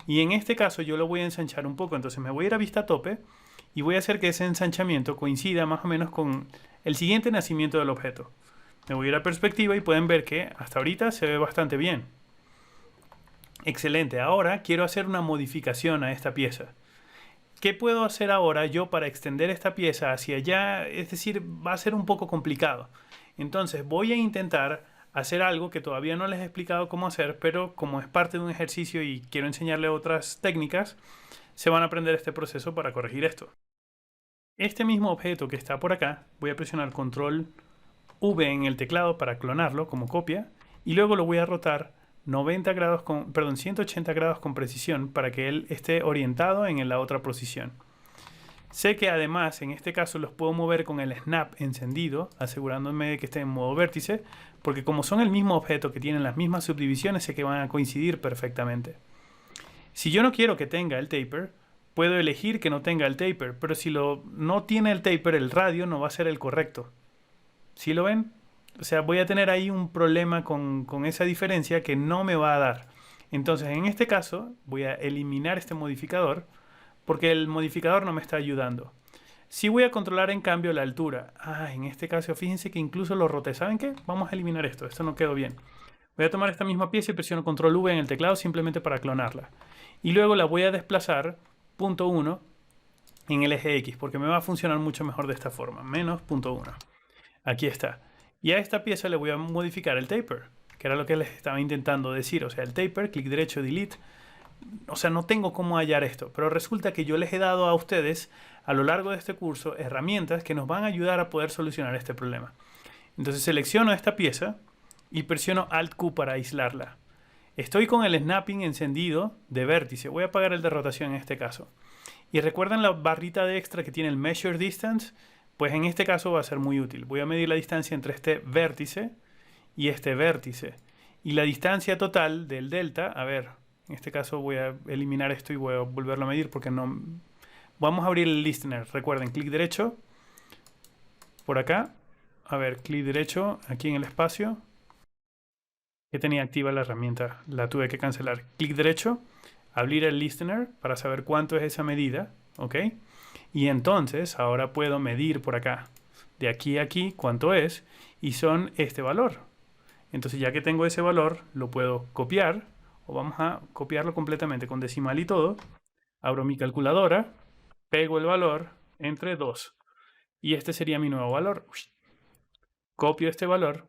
Y en este caso yo lo voy a ensanchar un poco, entonces me voy a ir a vista tope y voy a hacer que ese ensanchamiento coincida más o menos con el siguiente nacimiento del objeto. Me voy a ir a perspectiva y pueden ver que hasta ahorita se ve bastante bien. Excelente, ahora quiero hacer una modificación a esta pieza. ¿Qué puedo hacer ahora yo para extender esta pieza hacia allá? Es decir, va a ser un poco complicado. Entonces voy a intentar hacer algo que todavía no les he explicado cómo hacer, pero como es parte de un ejercicio y quiero enseñarle otras técnicas, se van a aprender este proceso para corregir esto. Este mismo objeto que está por acá, voy a presionar control V en el teclado para clonarlo como copia y luego lo voy a rotar 180 grados con precisión para que él esté orientado en la otra posición. Sé que además en este caso los puedo mover con el snap encendido, asegurándome de que esté en modo vértice, porque como son el mismo objeto que tienen las mismas subdivisiones, sé que van a coincidir perfectamente. Si yo no quiero que tenga el taper, puedo elegir que no tenga el taper, pero si no tiene el taper, el radio no va a ser el correcto. ¿Sí lo ven? O sea, voy a tener ahí un problema con esa diferencia que no me va a dar. Entonces, en este caso, voy a eliminar este modificador porque el modificador no me está ayudando. Sí voy a controlar, en cambio, la altura. En este caso, fíjense que incluso lo roté. ¿Saben qué? Vamos a eliminar esto. Esto no quedó bien. Voy a tomar esta misma pieza y presiono control V en el teclado simplemente para clonarla. Y luego la voy a desplazar punto 1 en el eje X porque me va a funcionar mucho mejor de esta forma. Menos punto 1. Aquí está. Y a esta pieza le voy a modificar el taper, que era lo que les estaba intentando decir. O sea, el taper, clic derecho, delete. O sea, no tengo cómo hallar esto, pero resulta que yo les he dado a ustedes a lo largo de este curso herramientas que nos van a ayudar a poder solucionar este problema. Entonces selecciono esta pieza y presiono Alt Q para aislarla. Estoy con el snapping encendido de vértice. Voy a apagar el de rotación en este caso. Y recuerdan la barrita de extra que tiene el Measure Distance. Pues en este caso va a ser muy útil. Voy a medir la distancia entre este vértice y este vértice. Y la distancia total del delta, a ver, en este caso voy a eliminar esto y voy a volverlo a medir porque no... Vamos a abrir el listener. Recuerden, clic derecho, por acá. A ver, clic derecho, aquí en el espacio. Que tenía activa la herramienta, la tuve que cancelar. Clic derecho, abrir el listener para saber cuánto es esa medida, ¿ok? Y entonces ahora puedo medir por acá, de aquí a aquí, cuánto es, y son este valor. Entonces ya que tengo ese valor, lo puedo copiar, o vamos a copiarlo completamente con decimal y todo. Abro mi calculadora, pego el valor entre 2. Y este sería mi nuevo valor. Copio este valor.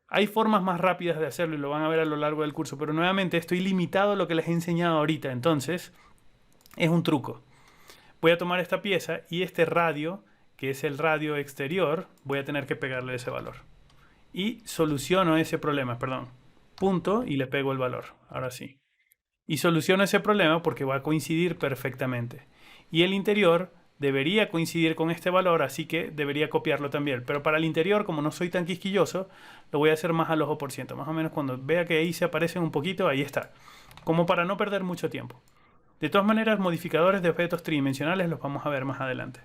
Hay formas más rápidas de hacerlo y lo van a ver a lo largo del curso, pero nuevamente estoy limitado a lo que les he enseñado ahorita, entonces es un truco. Voy a tomar esta pieza y este radio, que es el radio exterior, voy a tener que pegarle ese valor. Y soluciono ese problema, perdón. Punto y le pego el valor, ahora sí. Y soluciono ese problema porque va a coincidir perfectamente. Y el interior debería coincidir con este valor, así que debería copiarlo también. Pero para el interior, como no soy tan quisquilloso, lo voy a hacer más al ojo por ciento. Más o menos cuando vea que ahí se aparecen un poquito, ahí está. Como para no perder mucho tiempo. De todas maneras, modificadores de objetos tridimensionales los vamos a ver más adelante.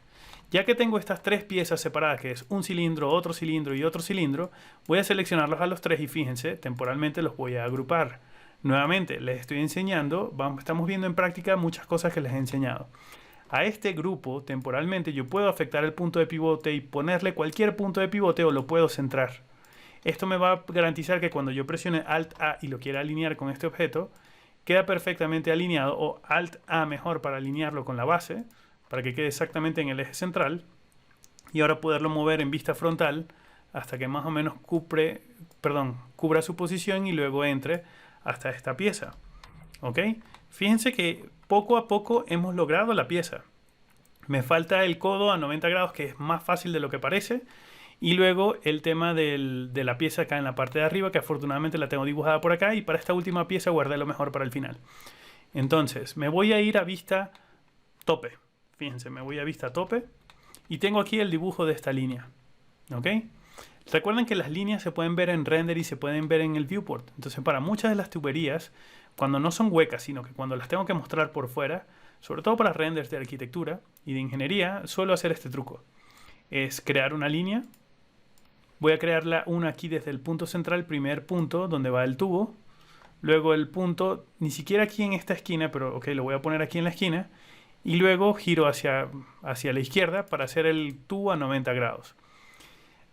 Ya que tengo estas tres piezas separadas, que es un cilindro, otro cilindro y otro cilindro, voy a seleccionarlos a los tres y fíjense, temporalmente los voy a agrupar. Nuevamente, les estoy enseñando, estamos viendo en práctica muchas cosas que les he enseñado. A este grupo, temporalmente, yo puedo afectar el punto de pivote y ponerle cualquier punto de pivote o lo puedo centrar. Esto me va a garantizar que cuando yo presione Alt A y lo quiera alinear con este objeto, queda perfectamente alineado, o Alt A mejor para alinearlo con la base, para que quede exactamente en el eje central, y ahora poderlo mover en vista frontal hasta que más o menos cubra su posición y luego entre hasta esta pieza. ¿Ok? Fíjense que poco a poco hemos logrado la pieza. Me falta el codo a 90 grados, que es más fácil de lo que parece. Y luego el tema de la pieza acá en la parte de arriba, que afortunadamente la tengo dibujada por acá. Y para esta última pieza guardé lo mejor para el final. Entonces, me voy a ir a vista tope. Fíjense, me voy a vista tope. Y tengo aquí el dibujo de esta línea. ¿Ok? Recuerden que las líneas se pueden ver en render y se pueden ver en el viewport. Entonces, para muchas de las tuberías, cuando no son huecas, sino que cuando las tengo que mostrar por fuera, sobre todo para renders de arquitectura y de ingeniería, suelo hacer este truco. Es crear una línea. Voy a crearla una aquí desde el punto central, primer punto, donde va el tubo. luego el punto, ni siquiera aquí en esta esquina, pero ok, lo voy a poner aquí en la esquina, y luego giro hacia la izquierda para hacer el tubo a 90 grados.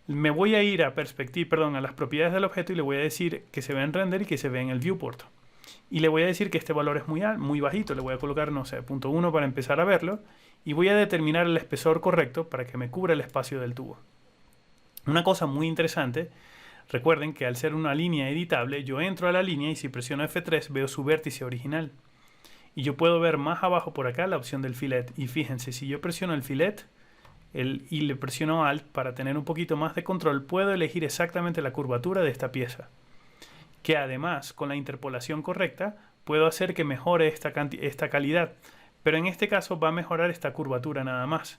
Me voy a ir a a las propiedades del objeto y le voy a decir que se vea en render y que se vea en el viewport. Y le voy a decir que este valor es muy bajito, le voy a colocar, no sé, 0.1 para empezar a verlo, y voy a determinar el espesor correcto para que me cubra el espacio del tubo. Una cosa muy interesante, recuerden que al ser una línea editable, yo entro a la línea y si presiono F3 veo su vértice original. Y yo puedo ver más abajo por acá la opción del fillet. Y fíjense, si yo presiono el fillet y le presiono Alt para tener un poquito más de control, puedo elegir exactamente la curvatura de esta pieza. Que además, con la interpolación correcta, puedo hacer que mejore esta calidad. Pero en este caso va a mejorar esta curvatura nada más.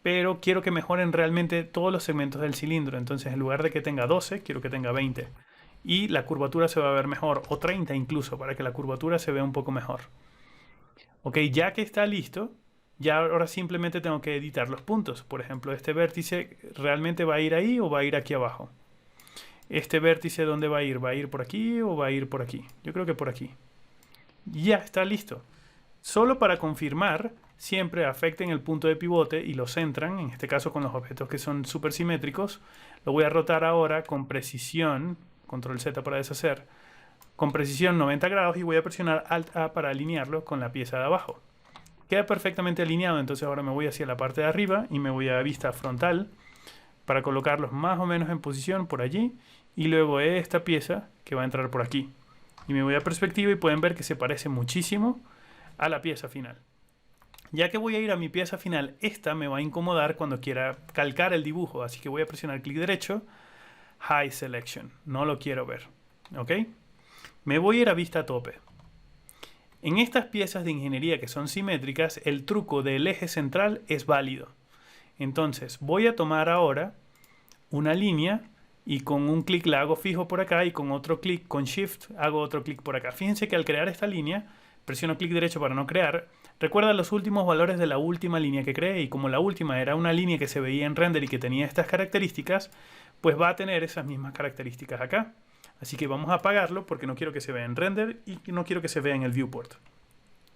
Pero quiero que mejoren realmente todos los segmentos del cilindro. Entonces, en lugar de que tenga 12, quiero que tenga 20. Y la curvatura se va a ver mejor, o 30 incluso, para que la curvatura se vea un poco mejor. Ok, ya que está listo, ya ahora simplemente tengo que editar los puntos. Por ejemplo, este vértice realmente va a ir ahí o va a ir aquí abajo. Este vértice, ¿dónde va a ir? ¿Va a ir por aquí o va a ir por aquí? Yo creo que por aquí. Ya está listo. Solo para confirmar, siempre afecten el punto de pivote y lo centran, en este caso con los objetos que son supersimétricos. Lo voy a rotar ahora con precisión, control Z para deshacer, con precisión 90 grados y voy a presionar Alt A para alinearlo con la pieza de abajo. Queda perfectamente alineado, entonces ahora me voy hacia la parte de arriba y me voy a vista frontal para colocarlos más o menos en posición por allí y luego esta pieza que va a entrar por aquí. Y me voy a perspectiva y pueden ver que se parece muchísimo a la pieza final. Ya que voy a ir a mi pieza final, esta me va a incomodar cuando quiera calcar el dibujo, así que voy a presionar clic derecho, High Selection, no lo quiero ver, ¿ok? Me voy a ir a vista tope. En estas piezas de ingeniería que son simétricas, el truco del eje central es válido. Entonces, voy a tomar ahora una línea y con un clic la hago fijo por acá y con otro clic, con Shift, hago otro clic por acá. Fíjense que al crear esta línea, presiono clic derecho para no crear. Recuerda los últimos valores de la última línea que creé y como la última era una línea que se veía en render y que tenía estas características, pues va a tener esas mismas características acá. Así que vamos a apagarlo porque no quiero que se vea en render y no quiero que se vea en el viewport.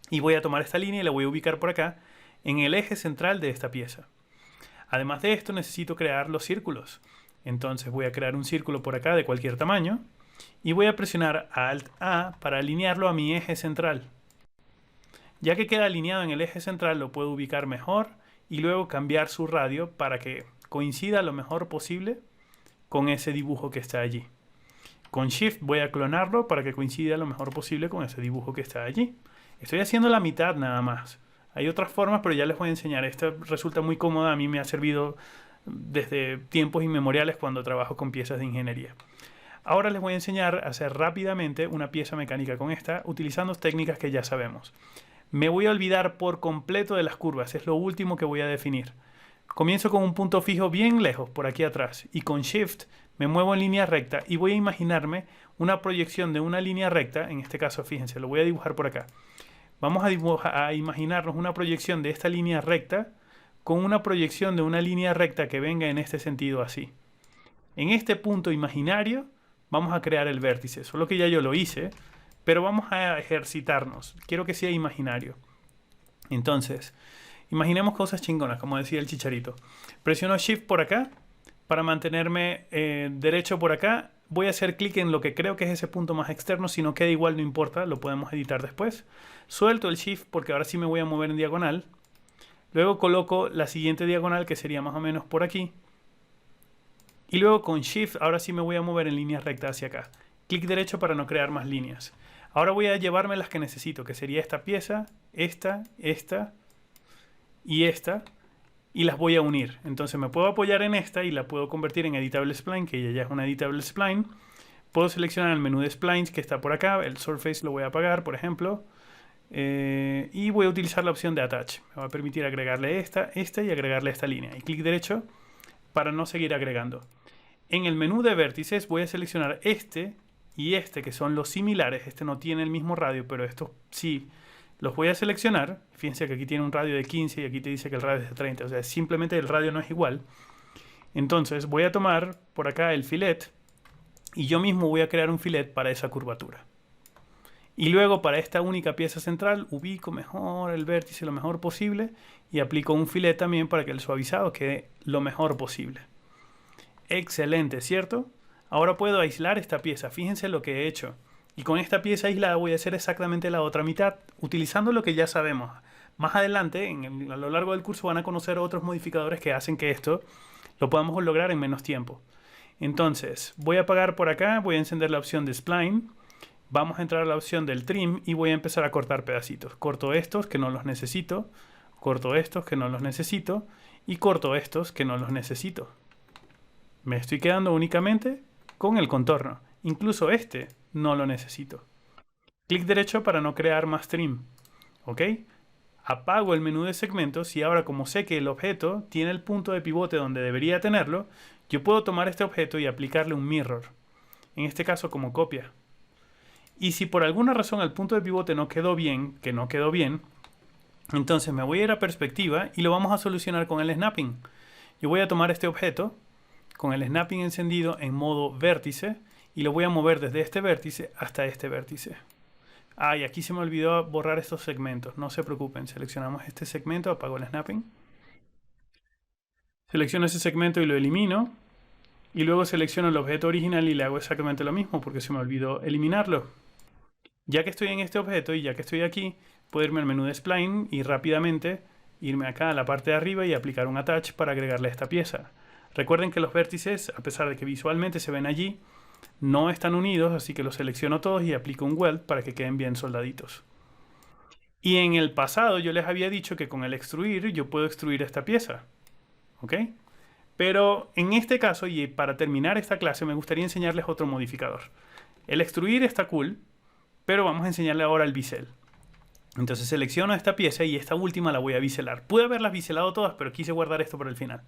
Y voy a tomar esta línea y la voy a ubicar por acá en el eje central de esta pieza. Además de esto necesito crear los círculos. Entonces voy a crear un círculo por acá de cualquier tamaño y voy a presionar Alt A para alinearlo a mi eje central. Ya que queda alineado en el eje central lo puedo ubicar mejor y luego cambiar su radio para que coincida lo mejor posible con ese dibujo que está allí. Con Shift voy a clonarlo para que coincida lo mejor posible con ese dibujo que está allí. Estoy haciendo la mitad nada más. Hay otras formas, pero ya les voy a enseñar. Esta resulta muy cómoda. A mí me ha servido desde tiempos inmemoriales cuando trabajo con piezas de ingeniería. Ahora les voy a enseñar a hacer rápidamente una pieza mecánica con esta, utilizando técnicas que ya sabemos. Me voy a olvidar por completo de las curvas. Es lo último que voy a definir. Comienzo con un punto fijo bien lejos, por aquí atrás. Y con Shift me muevo en línea recta y voy a imaginarme una proyección de una línea recta. En este caso, fíjense, lo voy a dibujar por acá. Vamos a imaginarnos una proyección de esta línea recta con una proyección de una línea recta que venga en este sentido así. En este punto imaginario vamos a crear el vértice. Solo que ya yo lo hice, pero vamos a ejercitarnos. Quiero que sea imaginario. Entonces, imaginemos cosas chingonas, como decía el Chicharito. Presiono Shift por acá para mantenerme derecho por acá. Voy a hacer clic en lo que creo que es ese punto más externo. Si no queda igual, no importa, lo podemos editar después. Suelto el Shift porque ahora sí me voy a mover en diagonal. Luego coloco la siguiente diagonal que sería más o menos por aquí. Y luego con Shift ahora sí me voy a mover en línea recta hacia acá. Clic derecho para no crear más líneas. Ahora voy a llevarme las que necesito, que sería esta pieza, esta y esta. Y las voy a unir. Entonces me puedo apoyar en esta y la puedo convertir en Editable Spline, que ya es una Editable Spline. Puedo seleccionar el menú de Splines que está por acá. El Surface lo voy a apagar, por ejemplo. Y voy a utilizar la opción de Attach. Me va a permitir agregarle esta y agregarle esta línea. Y clic derecho para no seguir agregando. En el menú de vértices voy a seleccionar este y este, que son los similares. Este no tiene el mismo radio, pero estos sí. Los voy a seleccionar. Fíjense que aquí tiene un radio de 15 y aquí te dice que el radio es de 30. O sea, simplemente el radio no es igual. Entonces voy a tomar por acá el fillet y yo mismo voy a crear un fillet para esa curvatura. Y luego para esta única pieza central ubico mejor el vértice lo mejor posible y aplico un filet también para que el suavizado quede lo mejor posible. Excelente, ¿cierto? Ahora puedo aislar esta pieza. Fíjense lo que he hecho. Y con esta pieza aislada voy a hacer exactamente la otra mitad, utilizando lo que ya sabemos. Más adelante, a lo largo del curso, van a conocer otros modificadores que hacen que esto lo podamos lograr en menos tiempo. Entonces, voy a apagar por acá, voy a encender la opción de Spline. Vamos a entrar a la opción del Trim y voy a empezar a cortar pedacitos. Corto estos que no los necesito, corto estos que no los necesito y corto estos que no los necesito. Me estoy quedando únicamente con el contorno. Incluso este no lo necesito. Clic derecho para no crear más trim. ¿Ok? Apago el menú de segmentos y ahora, como sé que el objeto tiene el punto de pivote donde debería tenerlo, yo puedo tomar este objeto y aplicarle un mirror. En este caso como copia. Y si por alguna razón el punto de pivote no quedó bien, que no quedó bien, entonces me voy a ir a perspectiva y lo vamos a solucionar con el snapping. Yo voy a tomar este objeto con el snapping encendido en modo vértice y lo voy a mover desde este vértice hasta este vértice. Ah, y aquí se me olvidó borrar estos segmentos. No se preocupen, seleccionamos este segmento, apago el snapping. Selecciono ese segmento y lo elimino. Y luego selecciono el objeto original y le hago exactamente lo mismo porque se me olvidó eliminarlo. Ya que estoy en este objeto y ya que estoy aquí, puedo irme al menú de Spline y rápidamente irme acá a la parte de arriba y aplicar un Attach para agregarle a esta pieza. Recuerden que los vértices, a pesar de que visualmente se ven allí, no están unidos, así que los selecciono todos y aplico un Weld para que queden bien soldaditos. Y en el pasado yo les había dicho que con el extruir yo puedo extruir esta pieza. ¿Ok? Pero en este caso, y para terminar esta clase, me gustaría enseñarles otro modificador. El extruir está cool, pero vamos a enseñarle ahora el bisel. Entonces selecciono esta pieza y esta última la voy a biselar. Pude haberlas biselado todas, pero quise guardar esto para el final.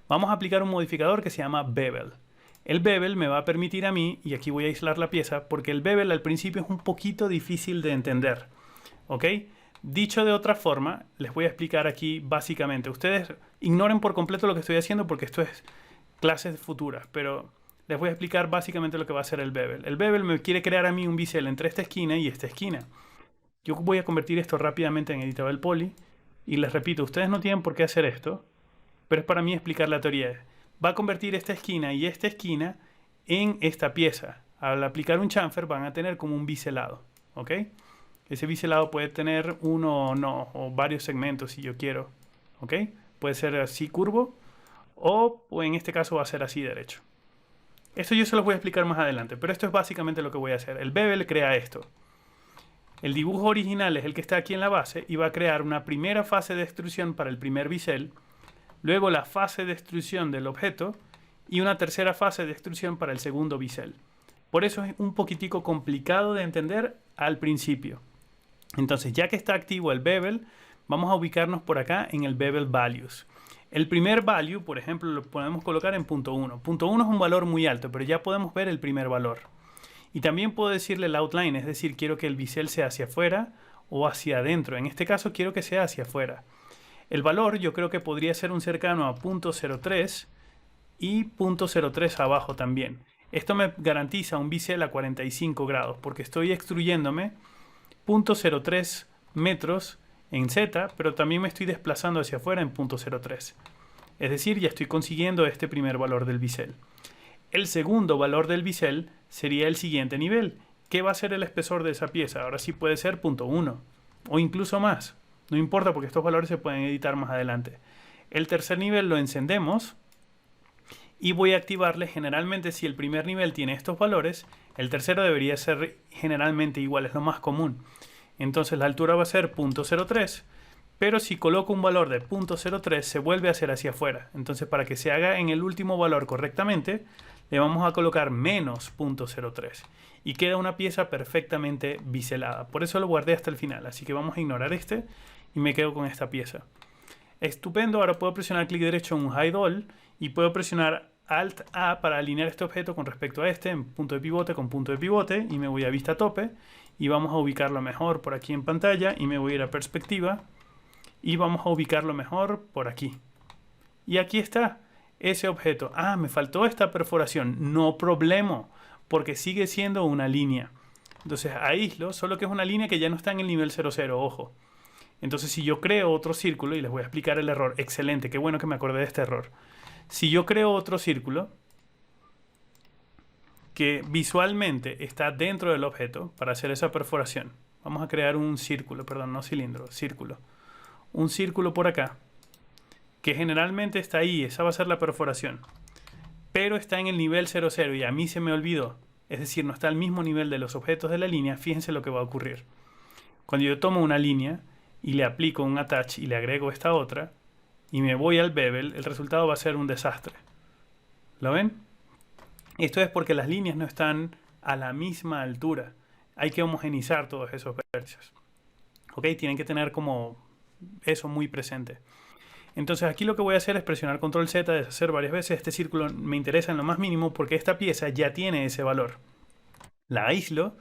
Vamos a aplicar un modificador que se llama bevel. El bevel me va a permitir a mí, y aquí voy a aislar la pieza, porque el bevel al principio es un poquito difícil de entender. ¿Ok? Dicho de otra forma, les voy a explicar aquí básicamente. Ustedes ignoren por completo lo que estoy haciendo porque esto es clases futuras, pero les voy a explicar básicamente lo que va a hacer el bevel. El bevel me quiere crear a mí un bisel entre esta esquina y esta esquina. Yo voy a convertir esto rápidamente en Editable Poly y les repito, ustedes no tienen por qué hacer esto, pero es para mí explicar la teoría. Va a convertir esta esquina y esta esquina en esta pieza. Al aplicar un chamfer van a tener como un biselado. ¿Ok? Ese biselado puede tener uno o no, o varios segmentos si yo quiero. ¿Ok? Puede ser así curvo o en este caso va a ser así derecho. Esto yo se los voy a explicar más adelante, pero esto es básicamente lo que voy a hacer. El bevel crea esto. El dibujo original es el que está aquí en la base y va a crear una primera fase de extrusión para el primer bisel, luego la fase de extrusión del objeto y una tercera fase de extrusión para el segundo bisel. Por eso es un poquitico complicado de entender al principio. Entonces, ya que está activo el bevel, vamos a ubicarnos por acá en el bevel values. El primer value, por ejemplo, lo podemos colocar en punto 1. Punto 1 es un valor muy alto, pero ya podemos ver el primer valor. Y también puedo decirle el outline, es decir, quiero que el bisel sea hacia afuera o hacia adentro. En este caso quiero que sea hacia afuera. El valor yo creo que podría ser un cercano a .03 y .03 abajo también. Esto me garantiza un bisel a 45 grados porque estoy extruyéndome .03 metros en Z, pero también me estoy desplazando hacia afuera en .03. Es decir, ya estoy consiguiendo este primer valor del bisel. El segundo valor del bisel sería el siguiente nivel. ¿Qué va a ser el espesor de esa pieza? Ahora sí puede ser .1 o incluso más. No importa porque estos valores se pueden editar más adelante. El tercer nivel lo encendemos y voy a activarle generalmente si el primer nivel tiene estos valores, el tercero debería ser generalmente igual, es lo más común. Entonces la altura va a ser .03, pero si coloco un valor de .03 se vuelve a hacer hacia afuera. Entonces para que se haga en el último valor correctamente, le vamos a colocar menos .03 y queda una pieza perfectamente biselada. Por eso lo guardé hasta el final, así que vamos a ignorar este y me quedo con esta pieza. Estupendo, ahora puedo presionar clic derecho en un Hide All y puedo presionar Alt A para alinear este objeto con respecto a este en punto de pivote con punto de pivote y me voy a vista tope y vamos a ubicarlo mejor por aquí en pantalla y me voy a ir a perspectiva y vamos a ubicarlo mejor por aquí. Y aquí está ese objeto. Ah, me faltó esta perforación. No problema, porque sigue siendo una línea. Entonces aíslo, solo que es una línea que ya no está en el nivel 00, ojo. Entonces si yo creo otro círculo, y les voy a explicar el error, excelente, qué bueno que me acordé de este error. Si yo creo otro círculo que visualmente está dentro del objeto para hacer esa perforación, vamos a crear un círculo, perdón, no cilindro, círculo. Un círculo por acá, que generalmente está ahí, esa va a ser la perforación, pero está en el nivel 00 y a mí se me olvidó, es decir, no está al mismo nivel de los objetos de la línea. Fíjense lo que va a ocurrir. Cuando yo tomo una línea y le aplico un attach y le agrego esta otra y me voy al bevel, el resultado va a ser un desastre. ¿Lo ven? Esto es porque las líneas no están a la misma altura. Hay que homogenizar todos esos vértices. ¿Ok? Tienen que tener como eso muy presente. Entonces aquí lo que voy a hacer es presionar control Z, deshacer varias veces. Este círculo me interesa en lo más mínimo porque esta pieza ya tiene ese valor. La aíslo,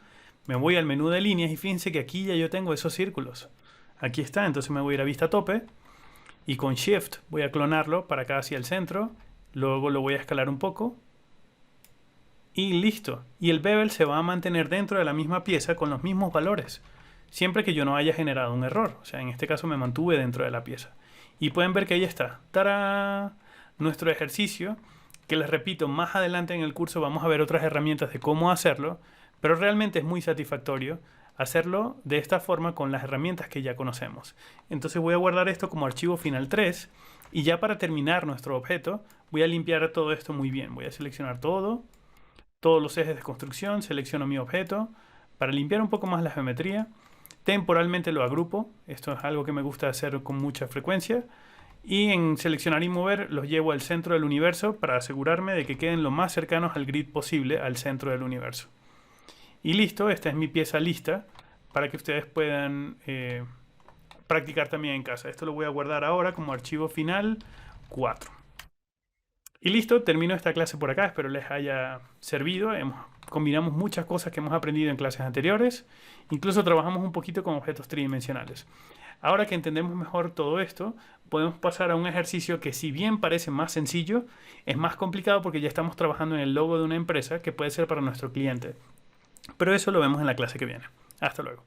me voy al menú de líneas y fíjense que aquí ya yo tengo esos círculos. Aquí está, entonces me voy a ir a vista tope y con Shift voy a clonarlo para acá hacia el centro. Luego lo voy a escalar un poco y listo. Y el bevel se va a mantener dentro de la misma pieza con los mismos valores, siempre que yo no haya generado un error. O sea, en este caso me mantuve dentro de la pieza. Y pueden ver que ahí está. ¡Tarán! Nuestro ejercicio, que les repito, más adelante en el curso vamos a ver otras herramientas de cómo hacerlo, pero realmente es muy satisfactorio hacerlo de esta forma con las herramientas que ya conocemos. Entonces voy a guardar esto como archivo final 3 y ya para terminar nuestro objeto voy a limpiar todo esto muy bien. Voy a seleccionar todos los ejes de construcción, selecciono mi objeto para limpiar un poco más la geometría. Temporalmente lo agrupo, esto es algo que me gusta hacer con mucha frecuencia, y en seleccionar y mover los llevo al centro del universo para asegurarme de que queden lo más cercanos al grid posible al centro del universo. Y listo, esta es mi pieza lista para que ustedes puedan practicar también en casa. Esto lo voy a guardar ahora como archivo final 4. Y listo, termino esta clase por acá, espero les haya servido. Combinamos muchas cosas que hemos aprendido en clases anteriores, incluso trabajamos un poquito con objetos tridimensionales. Ahora que entendemos mejor todo esto, podemos pasar a un ejercicio que, si bien parece más sencillo, es más complicado porque ya estamos trabajando en el logo de una empresa que puede ser para nuestro cliente. Pero eso lo vemos en la clase que viene. Hasta luego.